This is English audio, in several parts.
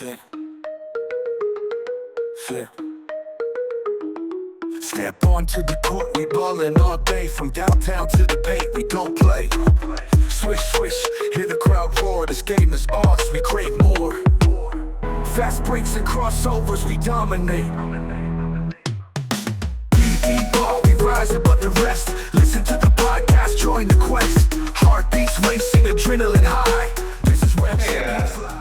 Fit. Step onto the court, we ballin' all day. From downtown to the Bay, we gon' play. Swish, swish, hear the crowd roar. This game is ours, we crave more. Fast breaks and crossovers, we dominate. Ball, we rise above the rest. Listen to the podcast, join the quest. Heartbeats racing, adrenaline high. This is where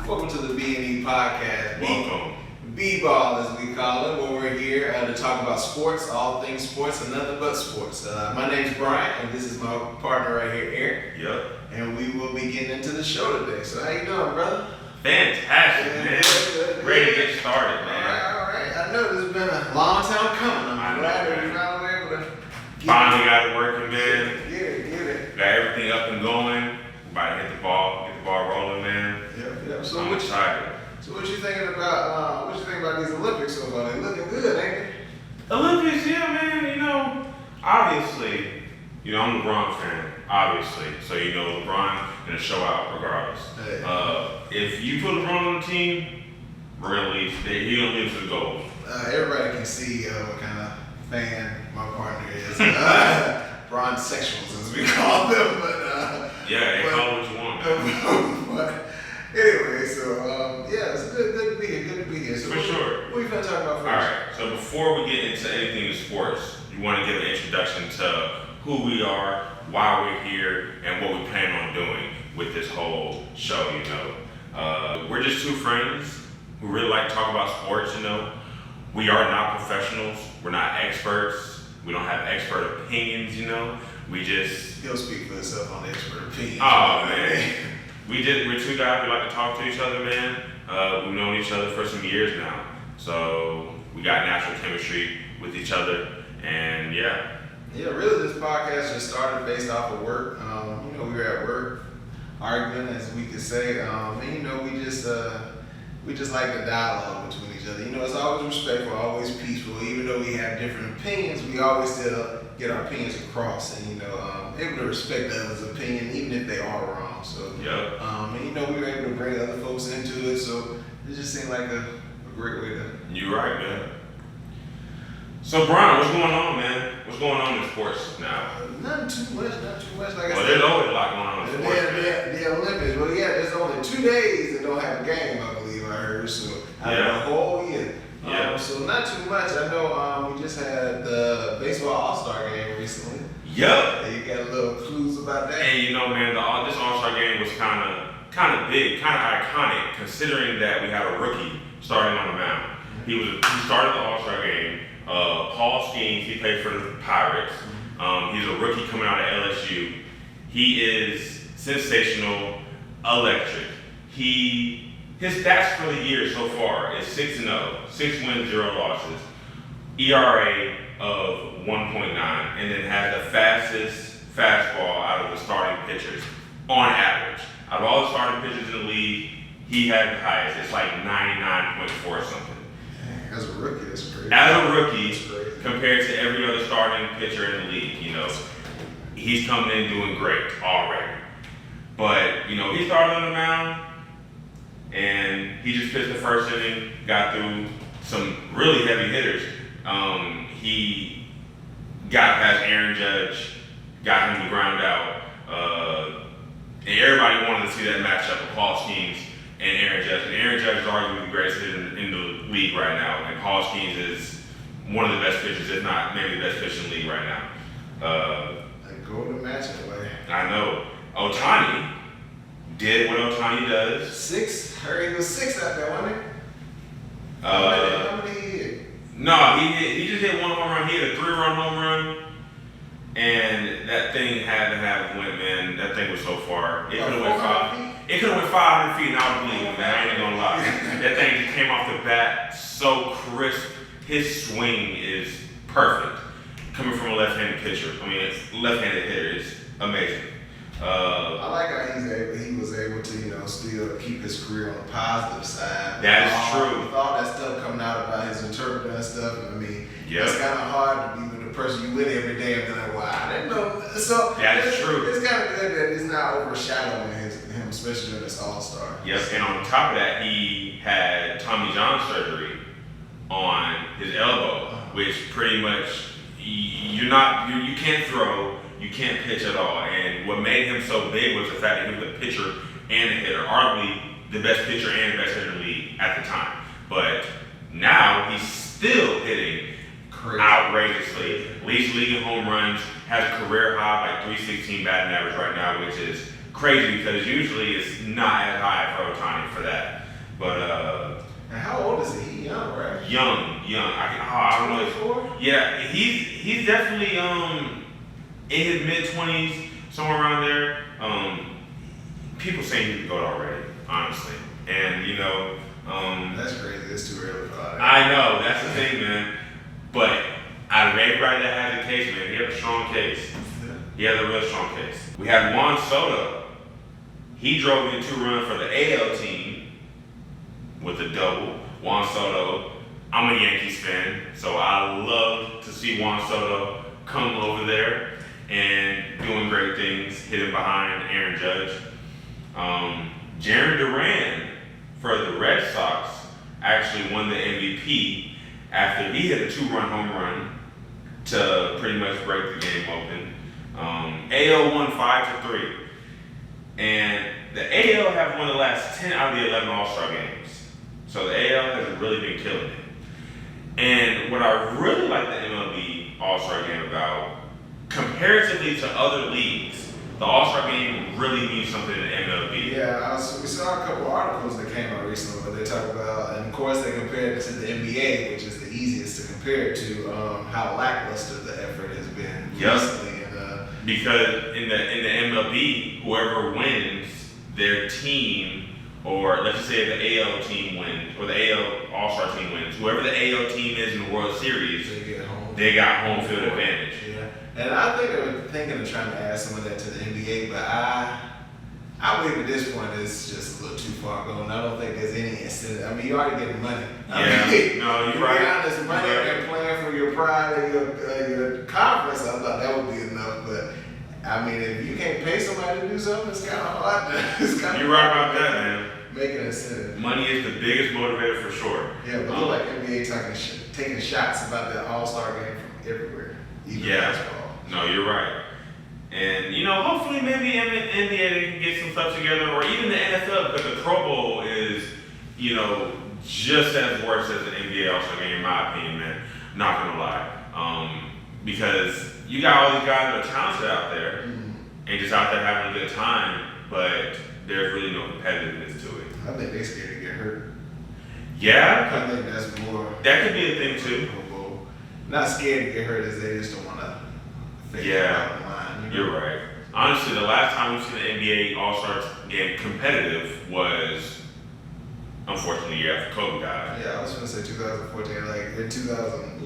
welcome to the B&E podcast. Welcome. B-Ball, as we call it, where we're here to talk about sports, all things sports, and nothing but sports. My name's Bryant, and this is my partner right here, Eric. Yep. And we will be getting into the show today. So how you doing, brother? Fantastic, man. Good. Ready to get started, man. All right. I know this has been a long time coming. I'm glad that we finally able to Finally got it working, man. Get it. Got everything up and going. About to get the ball rolling, man. Yep. So I'm excited. So what you thinking about? What you think about these Olympics so far? They looking good, ain't they? Olympics, yeah, man. Obviously, I'm a LeBron fan, obviously. So, LeBron gonna show out regardless. Hey. If you put LeBron on the team, we're gonna leave. He gonna leave to the goals. Everybody can see what kind of fan my partner is. Bron sexuals, as we call them. But yeah, they call it what you want. But anyway, so it's good to be here. Good to be here. So For sure. What are you gonna talk about first? All right. So before we get into anything in sports, you want to give an introduction to who we are, why we're here, and what we plan on doing with this whole show. We're just two friends who really like to talk about sports. We are not professionals. We're not experts. We don't have expert opinions. We just. He'll speak for himself on the expert opinion. Oh man. We're two guys who like to talk to each other, man. We've known each other for some years now. So we got natural chemistry with each other, and yeah. Yeah, really this podcast just started based off of work. We were at work arguing, as we could say. We just like the dialogue between each other. It's always respectful, always peaceful. Even though we have different opinions, we always still get our opinions across and, able to respect the other's opinion, even if they are wrong. So, Yep. we were able to bring other folks into it. So it just seemed like a great way to. You're right, man. So, Brian, what's going on, man? What's going on in sports now? Not too much. Like I said. There's always a lot going on in sports. The Olympics. Well, yeah, there's only 2 days that don't have a game, I believe I heard. So out of the whole year. Yeah. So not too much. I know we just had the baseball All Star Game recently. Yep. You got a little clues about that. And this All Star Game was kind of big, kind of iconic, considering that we had a rookie starting on the mound. He started the All Star Game. Paul Skeens, he played for the Pirates. He's a rookie coming out of LSU. He is sensational, electric. His stats for the year so far is 6-0, 6 wins, 0 losses, ERA of 1.9, and then has the fastest fastball out of the starting pitchers on average. Out of all the starting pitchers in the league, he had the highest. It's like 99.4 something. As a rookie, that's crazy. As a rookie, compared to every other starting pitcher in the league, he's coming in doing great already. But, he started on the mound, and he just pitched the first inning, got through some really heavy hitters. He got past Aaron Judge, got him to ground out, and everybody wanted to see that matchup of Paul Skeens and Aaron Judge. And Aaron Judge is arguably the greatest hitter in the league right now, and Paul Skeens is one of the best pitchers, if not maybe the best pitcher in the league right now. Go to matchup, way. I know. Ohtani did what Ohtani does. 6? I heard he was 6 out there, wasn't he? How many he hit? No, he just hit one home run. He hit a 3-run home run, and that thing had to have went, man. That thing was so far. It could have went 5. It could have went 500 feet, and I would believe it, man. I ain't gonna lie. That thing just came off the bat so crisp. His swing is perfect. Coming from a left-handed pitcher, left-handed hitter is amazing. I like how he was able to, still keep his career on the positive side. That is true. With all that stuff coming out about his interpreter and stuff, Yep. It's kind of hard to be with the person you with every day and be like, wow, I didn't know. So that's true. It's kind of good that it's not overshadowing him, especially in this All-Star. Yes, and on top of that, he had Tommy John surgery on his elbow, which pretty much you can't throw, you can't pitch at all. And what made him so big was the fact that he was a pitcher and a hitter, arguably the best pitcher and the best hitter in the league at the time. But now he's still hitting outrageously, leads league in home runs, has a career high like 316 batting average right now, which is crazy because usually it's not as high for Ohtani for that. But and how old is he? Young, right? Young. I don't know. 24? Yeah, he's definitely in his mid-20s, somewhere around there. People saying he could go already, honestly, and that's crazy. It's too early for that. I know that's the thing, man. But out of everybody that has a case, man, he has a strong case. Yeah. He has a real strong case. We had Juan Soto. He drove in 2 runs for the AL team with a double. Juan Soto. I'm a Yankees fan, so I love to see Juan Soto come over there and doing great things, hitting behind Aaron Judge. Jarren Duran for the Red Sox actually won the MVP after he hit a 2-run home run to pretty much break the game open. AL won 5-3. And the AL have won the last 10 out of the 11 All Star games. So the AL has really been killing it. And what I really like the MLB All Star Game about, comparatively to other leagues, the All Star Game really means something in the MLB. Yeah, we saw a couple articles that came out recently where they talk about, and of course they compared it to the NBA, which is the easiest to compare it to, how lackluster the effort has been recently. And, because in the MLB, whoever wins, their team, or let's just say the AL team wins, or the AL All Star team wins, whoever the AL team is in the World Series, they got home field advantage. Yeah. And I think they were thinking of trying to add some of that to the NBA, but I believe at this point it's just a little too far gone. I don't think there's any incentive. I mean, you already getting money. Yeah, no, you're right. To be honest, money and playing for your pride and your conference, I thought that would be enough. But I mean, if you can't pay somebody to do something, it's kind of hard. You're right about that, man. Make an incentive. Money is the biggest motivator for sure. Yeah, but look like NBA taking shots about the All Star Game from everywhere. Even basketball. No, you're right. And, hopefully maybe NBA can get some stuff together, or even the NFL, because the Pro Bowl is, just as worse as the NBA All Star Game, in my opinion, man. Not gonna lie. Because you got all these guys that are talented out there, and just out there having a good time, but there's really no competitiveness to it. I think they're scared to get hurt. Yeah? I think that's more. That could be a thing, too. Not scared to get hurt, as they just don't want to figure it out in line. You're right. Honestly, the last time we've seen the NBA All Star Game competitive was, unfortunately, the year after Kobe died. Yeah, I was going to say 2014, like in 2000,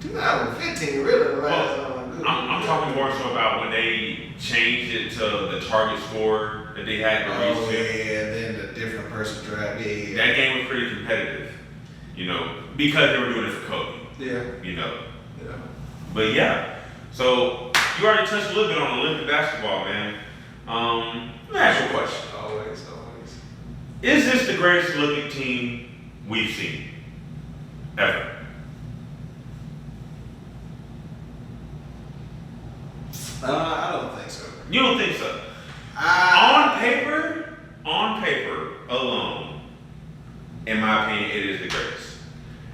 2015, really. I'm talking more so about when they changed it to the target score that they had to reach to. Yeah, and then the different person draft. Yeah. That game was pretty competitive, because they were doing it for Kobe. Yeah. Yeah. But so you already touched a little bit on Olympic basketball, man. Let me ask you a question. Always. Is this the greatest Olympic team we've seen ever? I don't think so. You don't think so? On paper alone, in my opinion, it is the greatest.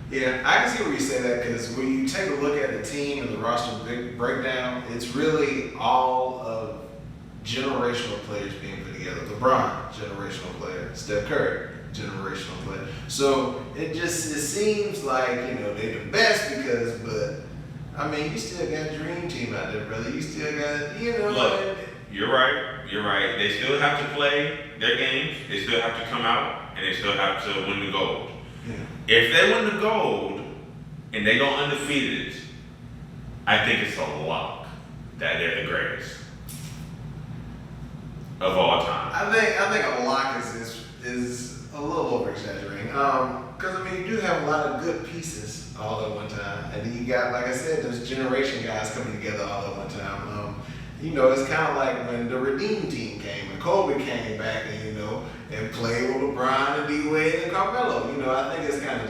Yeah, I can see where you say that, because when you take a look at the team and the roster breakdown, it's really all of generational players being put together. LeBron, generational player. Steph Curry, generational player. So it seems like, they're the best but I mean, you still got a dream team out there, brother. You still got, Look, you're right. They still have to play their games. They still have to come out, and they still have to win the gold. Yeah. If they win the gold and they go undefeated, I think it's a lock that they're the greatest of all time. I think a lock is a little over exaggerating. Because you do have a lot of good pieces all at one time, and then you got, like I said, those generation guys coming together all at one time. You know, it's kind of like when the Redeem team came and Kobe came back and, you know, and played with LeBron and D-Wade and Carmelo. You know, I think it's kind of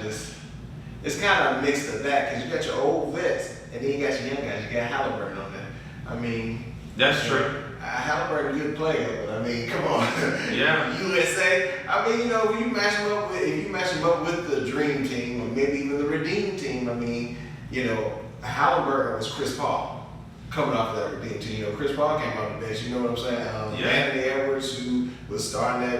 a mix of that because you got your old vets and then you got your young guys. You got Halliburton on there. I mean, that's true. Halliburton, good player, but I mean, come on. Yeah. USA. I mean, you know, if you match him up with the Dream Team or maybe even the Redeem Team, I mean, you know, Halliburton was Chris Paul coming off of that Redeem Team. You know, Chris Paul came off the bench. You know what I'm saying? Anthony Edwards, who was starting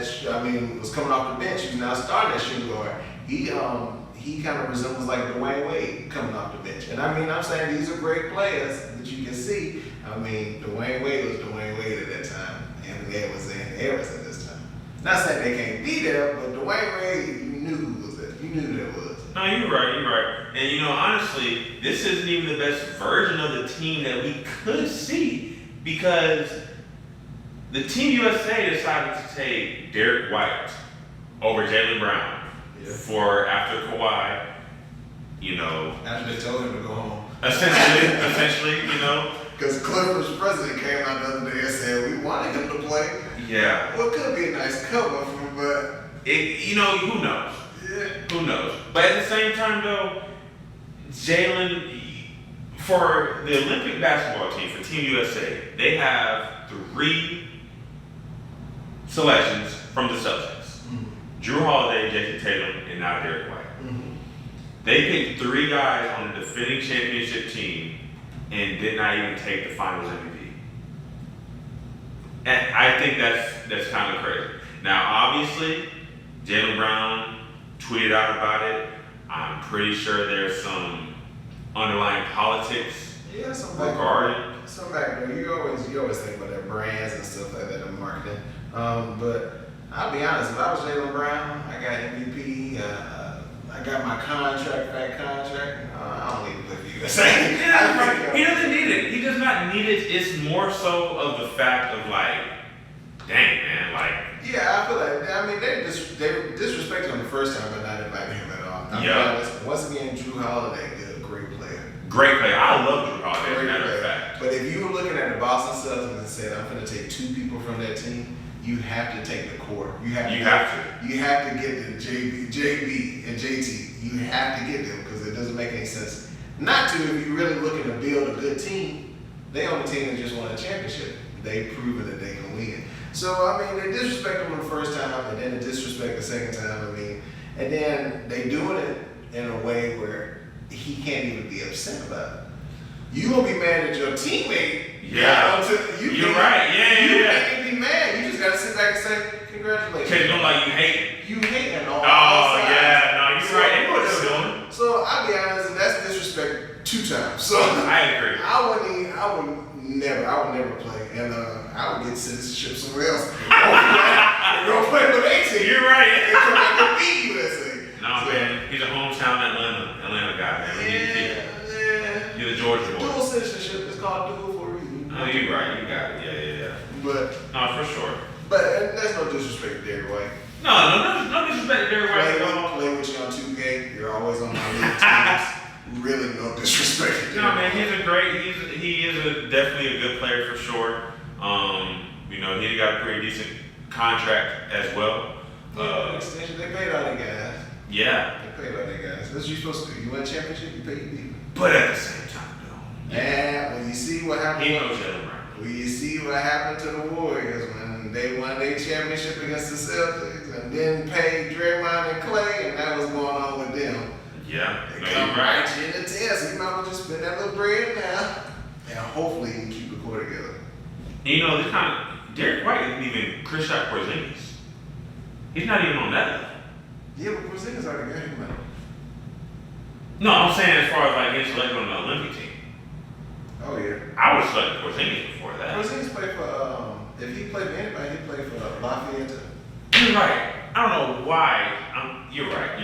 was coming off the bench. Who's now starting that shooting guard. He kind of resembles like Dwayne Wade coming off the bench. And I mean, I'm saying these are great players that you can see. I mean, Dwayne Wade was Dwayne Wade at that time. Anthony Edwards was Anthony Edwards at this time. Not saying they can't be there, but Dwayne Wade, you knew who was there. You knew who that was. No, you're right. And you know, honestly, this isn't even the best version of the team that we could see because the Team USA decided to take Derek White over Jaylen Brown for after Kawhi, you know. After they told him to go home. Essentially, you know. Because Clippers president came out the other day and said we wanted him to play. Yeah. Well, it could be a nice cover for him, but you know, who knows? Yeah. Who knows? But at the same time, though, Jaylen, for the Olympic basketball team, for Team USA, they have 3 selections from the Celtics. Drew Holiday, Jason Tatum, and now Derek White. They picked 3 guys on the defending championship team and did not even take the Finals MVP. And I think that's kind of crazy. Now, obviously, Jaylen Brown tweeted out about it. I'm pretty sure there's some underlying politics regarding. Some background. You always think about their brands and stuff like that in marketing. But I'll be honest, if I was Jaylen Brown, I got MVP, I got my fat contract. I don't need to play for you. He doesn't need it. He does not need it. It's more so of the fact of like, dang man, like. Yeah, I feel like they disrespected him the first time, but not inviting him at all. I'll be honest. Once again, Drew Holiday, great player. Great player. I love Drew Holiday. As a matter of fact. But if you were looking at the Boston Celtics and said, "I'm going to take 2 people from that team," you have to take the core. You have to get the JB and JT. You have to get them because it doesn't make any sense not to if you're really looking to build a good team. They on the team that just won a championship. They've proven that they can win. So I mean, they disrespect him the first time, and then they disrespect the second time. I mean, and then they doing it in a way where he can't even be upset about it. You gonna be mad at your teammate? Yeah. You're right. You can't be mad. You just gotta sit back and say congratulations. Cause don't like you hate. You hating on all sides. Yeah. No, you're right. They know what they're doing. So I'll be honest, that's disrespect 2 times. So I agree. I would never play, and I would get citizenship somewhere else. Go play with 18. You're right. And come back and beat USA. No, man, he's a hometown Atlanta guy, man. You're the Georgia boy. Dual citizenship is called dual for a reason. Oh, you're right. You got it. Yeah. But no, for sure. But that's no disrespect to Derek White. No disrespect to Derek White. Play with you on 2K. You're always on my league teams. Really, no disrespect. No, man, he is definitely a good player for sure. You know, he got a pretty decent contract as well. Extension. They paid all their guys. Yeah. They paid all their guys. That's what you're supposed to do. You win a championship, you pay your people. But at the same time, though. Yeah, when you see what happened. He knows Jaylen Brown. When you see what happened to the Warriors when they won their championship against the Celtics and then paid Draymond and Clay, and that was going on with them. Yeah. They come right in the test. So you might as well just spend that little bread now. And hopefully you can keep the core together. You know, this kind of Derek White isn't even Kristaps Porzingis. He's not even on that level. Yeah, but Porzingis already got him out. No, I'm saying as far as like getting selected on the Olympic team. Oh yeah. I would select Porzingis before that. Porzingis played for if he played for anybody, he played for Lafayette. You're right. I don't know why. You're right.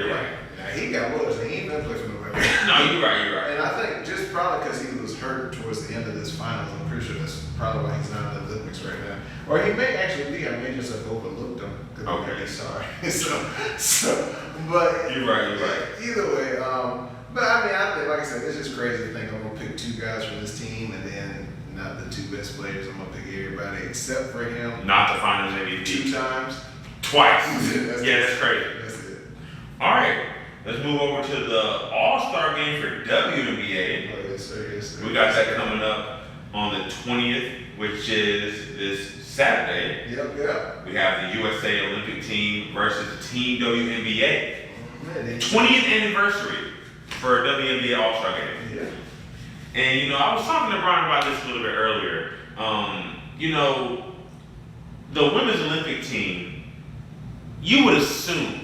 Now he got worse. He ain't been playing for nobody. No, you're right. And I think just probably because he was hurt towards the end of this finals, I'm pretty sure that's probably why he's not in the Olympics right now. Or he may actually be. I may just have overlooked him because I'm really sorry. But you're right. Either way, but I mean, I think, like I said, it's just crazy to think I'm gonna pick 2 guys from this team and then not the two best players. I'm gonna pick everybody except for him. Not the Finals MVP. 2 times. Twice. That's crazy. That's it. All right, let's move over to the All Star Game for WNBA. Oh, yes, sir. Yes, sir. We got that coming up on the 20th, which is this Saturday. Yep. We have the USA Olympic team versus the Team WNBA. Man, 20th anniversary for WNBA All Star Game. Yeah. And I was talking to Brian about this a little bit earlier. The women's Olympic team, you would assume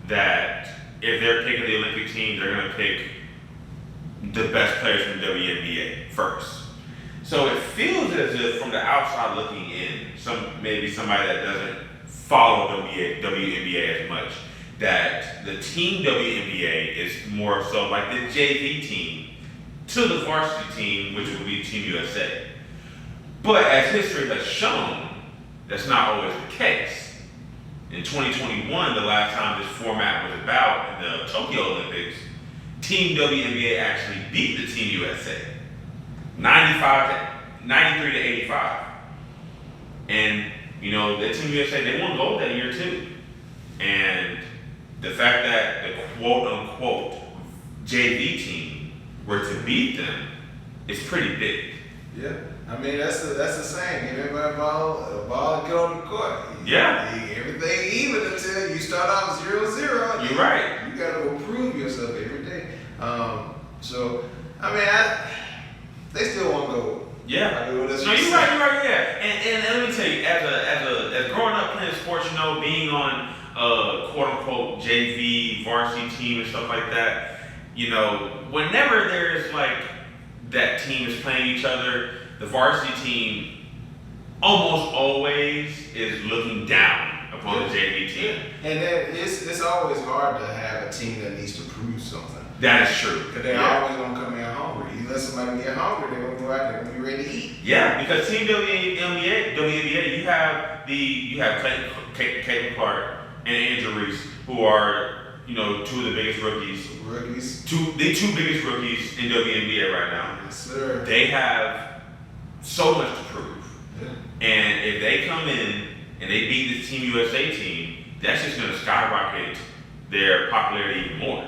that if they're picking the Olympic team, they're going to pick the best players from WNBA first. So it feels as if, from the outside looking in, maybe somebody that doesn't follow WNBA as much, that the Team WNBA is more so like the JV team to the varsity team, which would be Team USA. But as history has shown, that's not always the case. In 2021, the last time this format was about in the Tokyo Olympics, Team WNBA actually beat the Team USA, 93 to 85. And the Team USA, they won gold that year too. And the fact that the quote unquote JV team were to beat them is pretty big. Yeah. I mean, that's the same. Give everybody a ball and get on the court. Yeah. Everything even until you start off 0-0. You're right. You got to go prove yourself every day. They still want to go. Yeah. You're right. Yeah. And let me tell you, as growing up playing sports, being on quote unquote JV varsity team and stuff like that, whenever there's like that team is playing each other, the varsity team almost always is looking down upon the JV team. And then it's always hard to have a team that needs to prove something. That is true. Because they're always going to come in hungry. You let somebody get hungry, they're going to go out there and be ready to eat. Yeah, because Team WNBA, you have Caitlin Clark and Angel Reese, who are two of the biggest rookies. The two biggest rookies in WNBA right now. Yes, sir. They have so much to prove. Yeah. And if they come in and they beat this Team USA team, that's just going to skyrocket their popularity even more.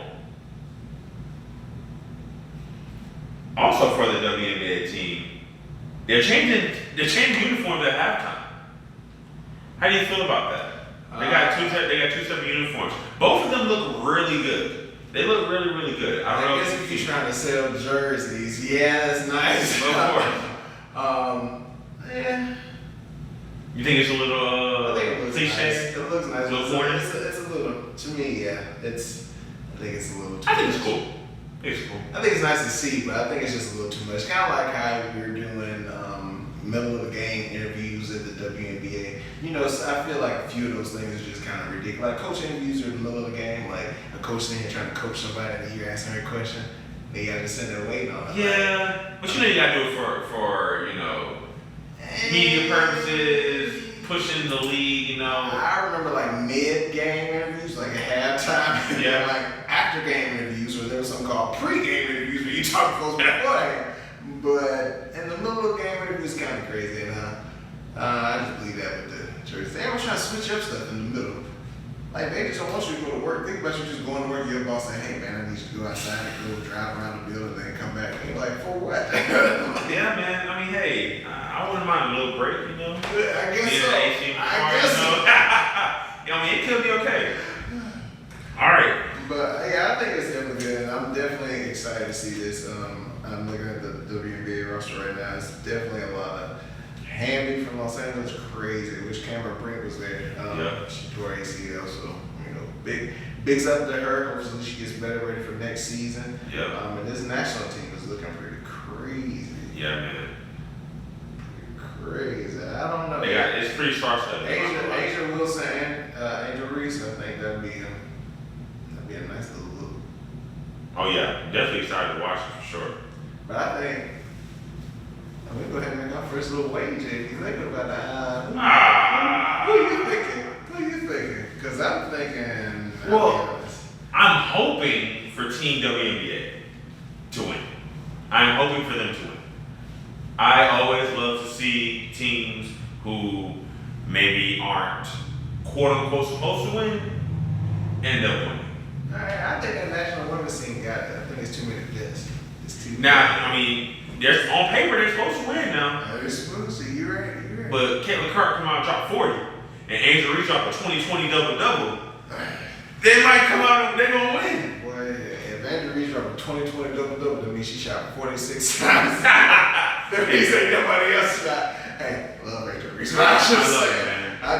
Also for the WNBA team, they're changing uniforms at halftime. How do you feel about that? They got two separate uniforms. Both of them look really good. They look really, really good. I don't know if you're trying to sell jerseys, yeah, it's nice. Yeah. You think it's a little cliche? Nice. It looks nice. A little corny? It's a little, to me, yeah. I think it's a little too I think much. it's cool. It's cool. I think it's nice to see, but I think it's just a little too much. Kind of like how we were doing middle of the game interviews at the WNBA. I feel like a few of those things are just kind of ridiculous. Like coach interviews are in the middle of the game, like a coach in here trying to coach somebody and you're asking her a question. They got to sit there waiting on it. Yeah, but you got to do it for media purposes, pushing the league, I remember like mid-game interviews, like at halftime, Yeah. like after-game interviews, where there was something called pre-game interviews where you talk to folks before. But in the middle of the game interview, it's kind of crazy, and I just believe that with the church. They always trying to switch up stuff in the middle. Like they just don't want you to go to work. Think about you just going to work, your boss saying, "Hey man, I need you to go outside and go drive around the building, and then come back." And you're like, "For what?" Yeah, man. I mean, hey, I wouldn't mind a little break, I guess so. I guess so. I mean, it could be okay. All right. But yeah, I think it's definitely good. And I'm definitely excited to see this. I'm looking at the WNBA roster right now. It's definitely a lot of Hamby from Los Angeles, crazy. Which Cameron Brink was there. She tore ACL, so bigs up to her. Hopefully she gets better, ready for next season. Yeah. And this national team is looking pretty crazy. Yeah, man. Crazy. I don't know. It's pretty star-studded. Asia Wilson and Angel Reese. I think that'd be a nice little look. Oh yeah, definitely excited to watch it for sure. But I think we go ahead and make our first little wage. If you think about that, who are you thinking? Because I'm thinking. Well, I'm hoping for Team WNBA to win. I'm hoping for them to win. I always love to see teams who maybe aren't quote unquote supposed to win end up winning. I think that national women's team got that. I think it's too many deaths. It's too Now, I mean, there's on paper they're supposed to win now. They're supposed to. You're right. But Caitlin Clark come out and drop 40, and Angel Reese drop a 20-20 double-double. They might come out and they're gonna win. Boy, if Andrew Reese dropped a 20-20 double-double, that means she shot 46 times. That means ain't nobody else shot. Hey, love Andrew Reese. I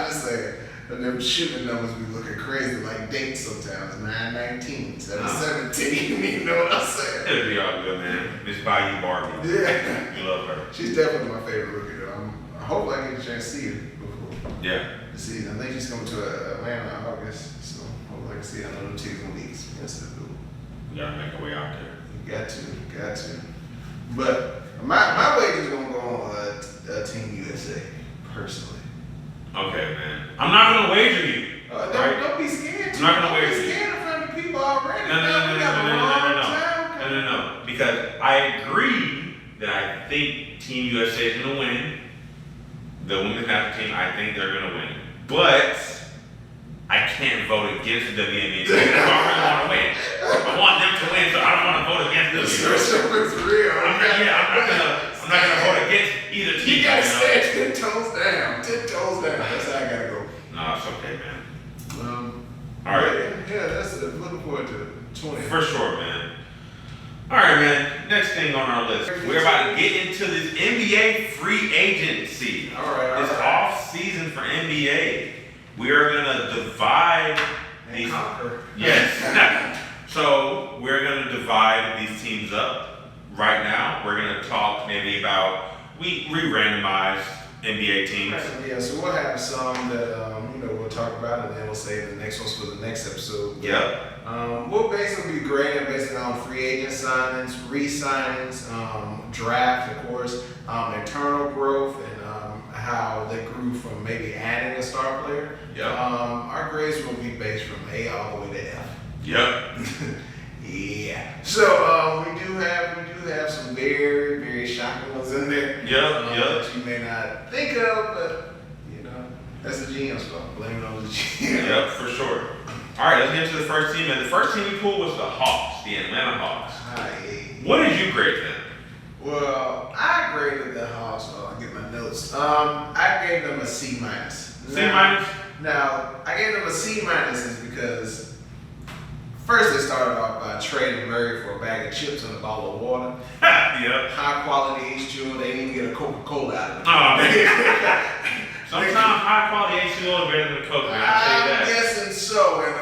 just saying. But them shooting numbers be looking crazy, like dates sometimes. 9-19 instead of 17. You know what I'm saying? It'll be all good, man. Miss Bayou Barbie. Yeah. You love her. She's definitely my favorite rookie, though. I hope I get a chance to see her before Yeah. the season. I think she's coming to Atlanta in August, so hopefully I can see her. I know them teams gonna be expensive, though. We gotta make our way out there. Got to. But my wages gonna go on Team USA, personally. Okay, man. I'm not gonna wager you. Don't be scared. I'm not gonna wager Don't be you. scared in front of people already. No. Because I agree that I think Team USA is gonna win. The women's national team, I think they're gonna win. But I can't vote against the WNBA team. I really want to win. I want them to win, so I don't want to vote against them. It's real. I'm not gonna vote against either team. You gotta stand 10 toes down. 10 toes down. That's how I gotta go. No, it's okay, man. All All right. right. Yeah, that's it. Looking forward to 20. For sure, man. All right, man. Next thing on our list, we're about to get into this NBA free agency. All right. This off season for NBA. We are gonna divide these. Conquer. Yes. So we're gonna divide these teams up. Right now, we're gonna talk maybe about we randomized NBA teams. Yeah, so we'll have some that we'll talk about, and then we'll save the next ones for the next episode. Yep. We'll basically be grading basically on free agent signings, re-signings, draft, of course, internal growth, and how they grew from maybe adding a star player. Yep. Our grades will be based from A all the way to F. Yep. Yeah. So we do have some very, very shocking ones in there. Yep. That you may not think of, but that's the GM's fault. Blame it on the GM. Yep, for sure. All right, let's get into the first team. And the first team we pulled was the Hawks, the Atlanta Hawks. What did you grade them? Well, I graded the Hawks. I'll get my notes. I gave them a C minus. C minus? Now, I gave them a C minus is because first they started off by trading Murray for a bag of chips and a bottle of water. Yep. High quality H2O. They didn't even get a Coca-Cola out of it. Oh, man. Sometimes high quality H2O is better than the Coke, man. I tell you that. I'm guessing so, and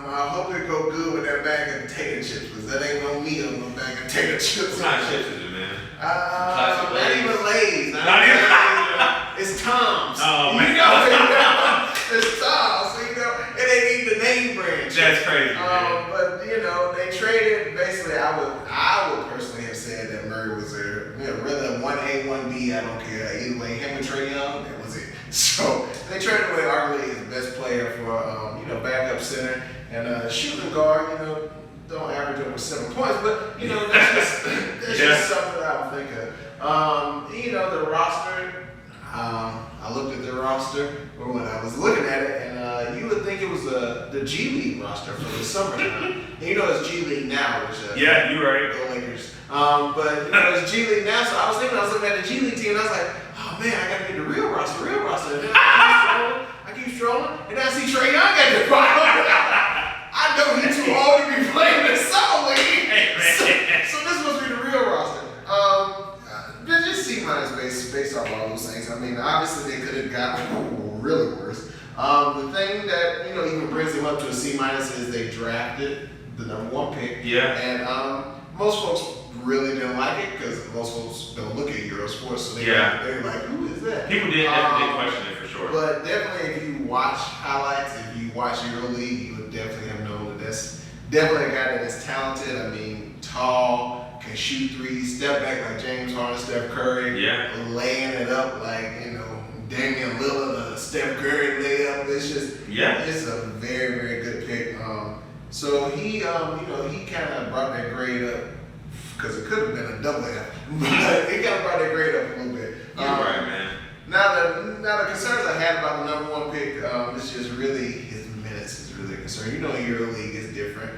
I hope it go good with that bag of potato chips, because that ain't no meat on no bag of potato chips. What kind of chips is it, man? Not even Lay's. Not even It's Tom's. Oh, man. It's Tom's. So, it ain't even the name brand. That's crazy, man. But, they traded, basically, I would personally have said that Murray was rather 1A, 1B, I don't care. Either way, him and Trae Young, that was it. So they traded away arguably his best player for backup center and shooting guard. Don't average over 7 points, but that's just something that I would think of. The roster. I looked at the roster when I was looking at it, and you would think it was the G League roster for the summertime. It's G League now, which yeah, you're right. Go Lakers. But it's G League now, so I was looking at the G League team, and I was like, oh man, I gotta get the real roster. And then I keep strolling, and then I see Trae Young at the bottom. I know he's too old to be playing in the summer league. So this must be the real roster. Just C minus based off all those things. I mean, obviously they could have gotten really worse. The thing that even brings them up to a C minus is they drafted the number 1 pick. Yeah. And most folks really didn't like it because most folks don't look at Euro sports, so they're like, who is that? People did definitely question it for sure. But definitely, if you watch highlights, if you watch Euro League, you would definitely have known that that's definitely a guy that is talented. I mean, tall, can shoot threes, step back like James Harden, Steph Curry, laying it up like Damian Lillard, Steph Curry layup. It's just it's a very, very good pick. So he kind of brought that grade up because it could have been a double F. But it kind of brought that grade up a little bit. You're right, man. Now the concerns I had about the number one pick is just really his minutes is really a concern. You know, EuroLeague is different.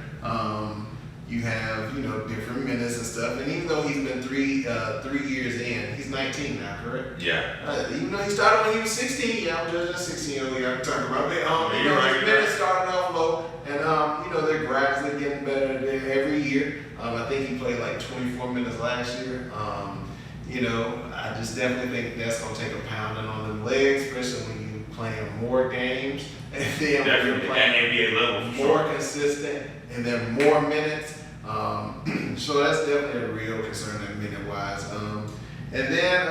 You have, different minutes and stuff. And even though he's been 3 years in, he's 19 now, correct? Yeah. Even though he started when he was 16, yeah, I'm judging 16-year-old guy. I'm talking about it. His minutes started off low, and they're gradually getting better every year. I think he played like 24 minutes last year. I just definitely think that's gonna take a pounding on the legs, especially when you're playing more games and then Definitely you're playing at NBA level, more consistent and then more minutes. So that's definitely a real concern minute-wise. And then,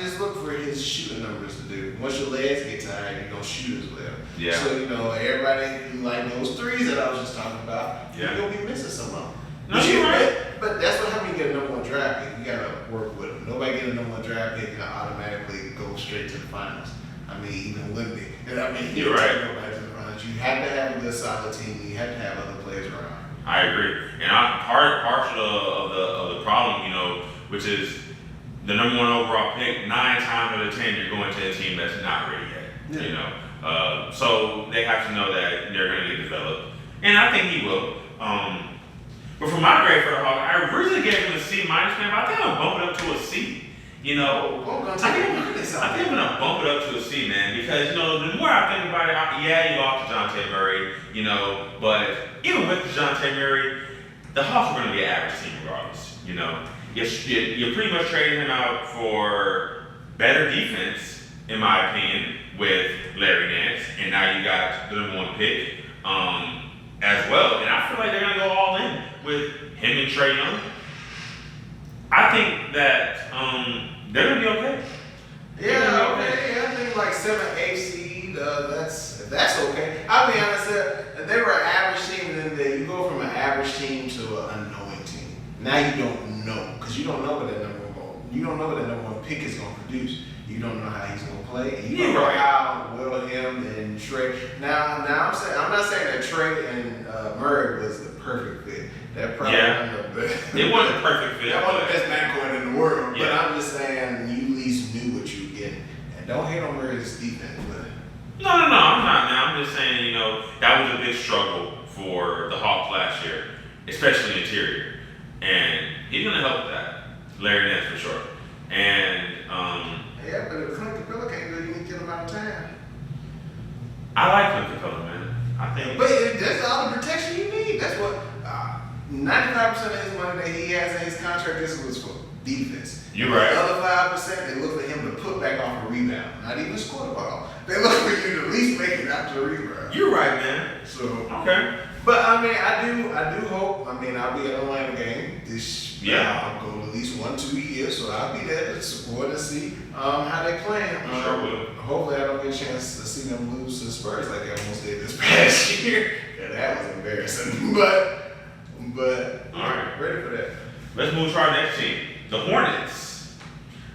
just look for his shooting numbers to do. Once your legs get tired, you don't shoot as well. Yeah. So, everybody who like those threes that I was just talking about, Yeah. you're going to be missing some of them. No, you're right. But that's what happens when you get a number one draft pick. You got to work with them. Nobody get a number one draft pick and automatically go straight to the finals. Even Olympic. You're right. Nobody to the finals. You have to have a good solid team. You have to have other players around. I agree, and partial of the problem, which is the number one overall pick. 9 times out of 10, you're going to a team that's not ready yet. Yeah. So they have to know that they're going to get developed, and I think he will. But for my grade for the Hawks, I originally gave him a C minus, man. But I think I'm gonna bump it up to a C. I think I'm gonna bump it up to a C, man, because the more I think about it, you lost to DeJounte Murray, but even with DeJounte Murray, the Hawks are gonna be an average team regardless. You're pretty much trading him out for better defense, in my opinion, with Larry Nance, and now you got the number one pick as well, and I feel like they're gonna go all in with him and Trae Young. I think that they're gonna be okay. Yeah, okay. I think like 7-8 seed. That's okay. I'll be honest. They were an average team, and then you go from an average team to an unknowing team. Now you don't know because you don't know what that number one pick is going to produce. You don't know how he's going to play. And you don't know how well him and Trae. Now I'm not saying that Trae and Murray was the perfect fit. That probably wasn't the best. It wasn't a perfect fit. That wasn't the best backcourt in the world. Yeah. But I'm just saying you at least knew what you were getting. And don't hate on Murray's defense, but No, I'm not, man. I'm just saying, that was a big struggle for the Hawks last year, especially interior. And he's going to help with that. Larry Nance for sure. And, yeah, but if Clint Capella can't do it, you can get him out of town. I like Clint Capella, man. I think. But that's all the protection you need. That's what 95% of his money that he has in his contract was for defense. You're right. The other 5%, they look for him to put back off a rebound, not even score the ball. They look for you to at least make it out to the rebound. You're right, man. So Okay. But I do hope. I'll be at an Atlanta game this. I'll go at least 1-2 years, so I'll be there to support and see how they play. Sure will. Hopefully, I don't get a chance to see them lose to the Spurs like they almost did this past year. Yeah, that was embarrassing. But All right. ready for that. Let's move to our next team, the Hornets.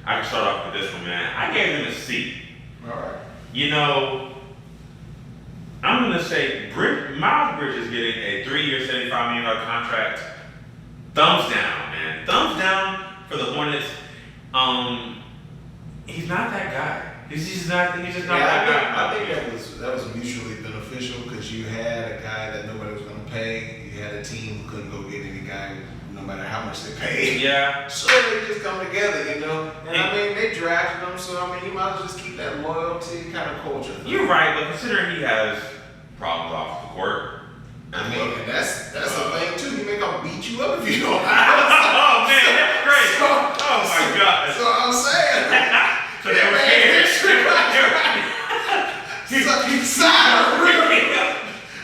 I can start off with this one, man. I gave them a C. All right. I'm going to say Miles Bridges getting a 3-year, $75 million contract. Thumbs down, man. Thumbs down for the Hornets. He's not that guy. He's just not that guy. I think that was mutually beneficial because you had a guy that nobody was going to pay. You had a team who couldn't go get any guy no matter how much they paid. Yeah. So they just come together, And they drafted him, so you might as well just keep that loyalty kind of culture. You're right, but considering he has problems off the court. That's the thing too. He may come beat you up if you don't. Oh man, that's great. Oh my God. So I'm saying. So they were scared. He's like, he's sad.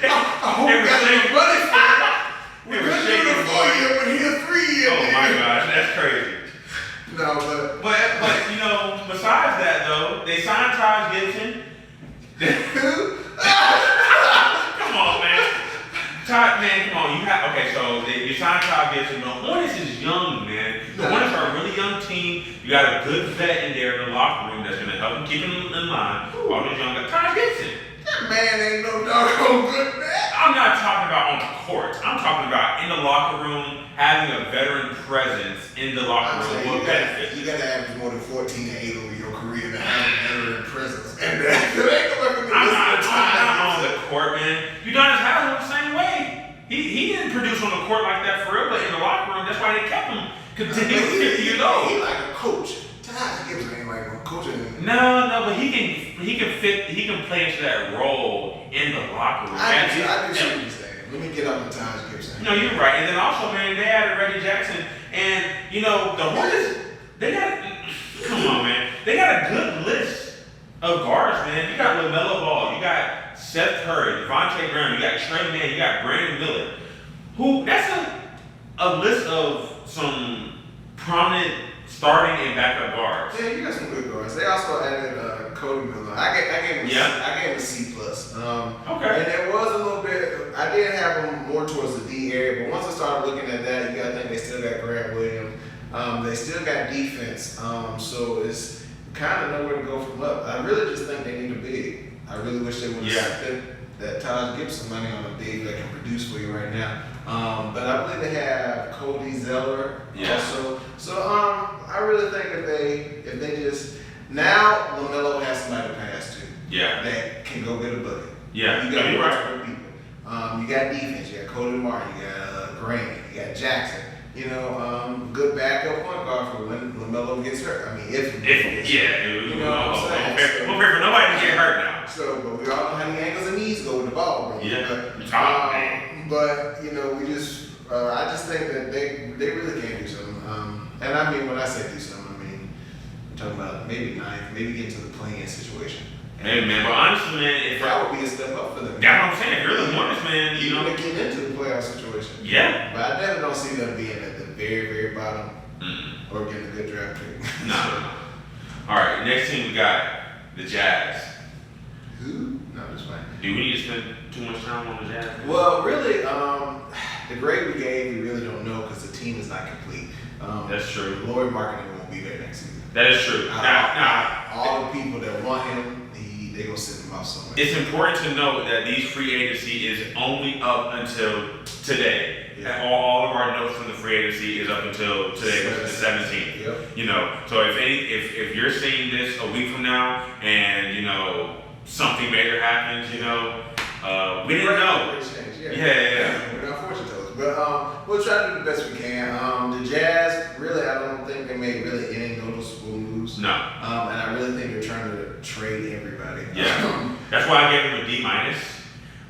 I hope you got any money for it. We're going to do the 4-year when he's a 3-year. Oh my gosh, that's crazy. No, but besides that though, they signed Taj Gibson. Come on, man. Todd, man, come on. You signed Todd Gibson. The Hornets is young, man. The Hornets are a really young team. You got a good vet in there in the locker room that's going to help them keep them in line. All those young guys. Todd Gibson. That man ain't no doggone good man. I'm not talking about on the court. I'm talking about in the locker room, having a veteran presence in the locker room will benefit. You gotta average more than 14 and 8 over your career to have a veteran presence. And I'm not on the court, man. Udonis Haslem the same way. He didn't produce on the court like that for real, but in the locker room, that's why they kept him. Because he was 50 years old. He like a coach. Taj Gibson ain't like a coach. No, but he can play into that role in the locker room. I do see what you're saying. Let me get up to Taj Gibson. No, you're right. And then also, man, they added Reggie Jackson, and the Hornets. They got come on, man. They got a good list of guards, man. You got LaMelo Ball, you got Seth Curry, Devontae Graham, you got Trey Mann, you got Brandon Miller. That's a list of some prominent starting and backup guards. Yeah, you got some good guards. They also added Cody Miller. I gave him a C+. Okay. And it was a little bit. I did have him more towards the D area, but once I started looking at that, you got to think they still got Grant Williams. They still got defense. So it's kind of nowhere to go from up. I really just think they need a big. I really wish they would have spent that Taj Gibson money on a big that can produce for you right now. But I believe they have Cody Zeller also. So I really think if they just now LaMelo has somebody to pass to. Yeah. That can go get a bucket. Yeah. You got right. people. You got defense. You got Cody Martin. You got Grant. You got Jackson. Good backup point guard for when LaMelo gets hurt. I mean, if dude. You know what I'm saying? We'll pray for nobody to get hurt now. So, but we all know how the ankles and knees go with the ball, bro. Yeah. But we just, I just think that they really can do something. And I mean, when I say do something, I mean, I'm talking about maybe ninth, maybe get into the play-in situation. Hey man, but honestly, man, if that would be a step up for them. That's what I'm saying. If you're the Hornets, man, to get into the playoff situation. Yeah. But I definitely don't see them being at the very, very bottom or getting a good draft pick. No. All right, next team we got the Jazz. Who? No, just fine. Do we need to spend too much time on the Jazz? Well, really, the grade we gave, we really don't know because the team is not complete. That's true. Lloyd Marketing won't be there next season. That is true. All the people that want him, they gonna send him off somewhere. It's important to note that these free agency is only up until today. Yeah. All of our notes from the free agency is up until today, which is the 17th. Yep. So if you're seeing this a week from now and something major happens, we didn't know. Yeah. We're not fortune tellers, but we'll try to do the best we can. The Jazz, really, I don't think they made really any noticeable moves. No. And I really think they're trying to trade everybody. Yeah. That's why I gave them a D-,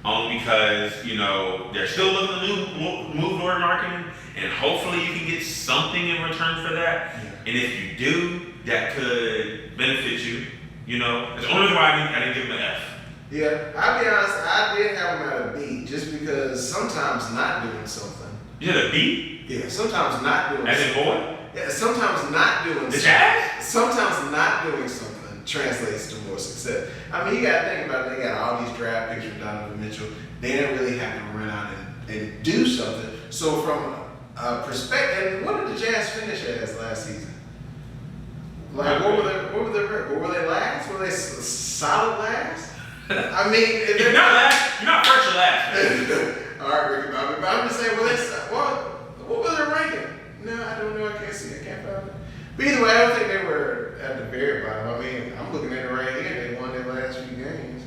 only because they're still looking to move Lord Marketing, and hopefully you can get something in return for that. Yeah. And if you do, that could benefit you. That's the only reason why I didn't give them an F. Yeah, I'll be honest, I did have them at a B just because sometimes not doing something. You had a B? Yeah, sometimes not doing something. As in boy? Yeah, sometimes not doing something. The Jazz? Sometimes not doing something translates to more success. I mean, you got to think about it. They got all these draft picks from Donovan Mitchell. They didn't really have to run out and do something. So from a perspective, what did the Jazz finish as last season? Like, what were they last? Were they solid last? I mean, if you're not last, you're not first or last. All right, Ricky Bobby. But I'm just saying, what was their ranking? No, I don't know. I can't see. I can't find it. But either way, I don't think they were at the very bottom. I mean, I'm looking at it right here. They won their last few games.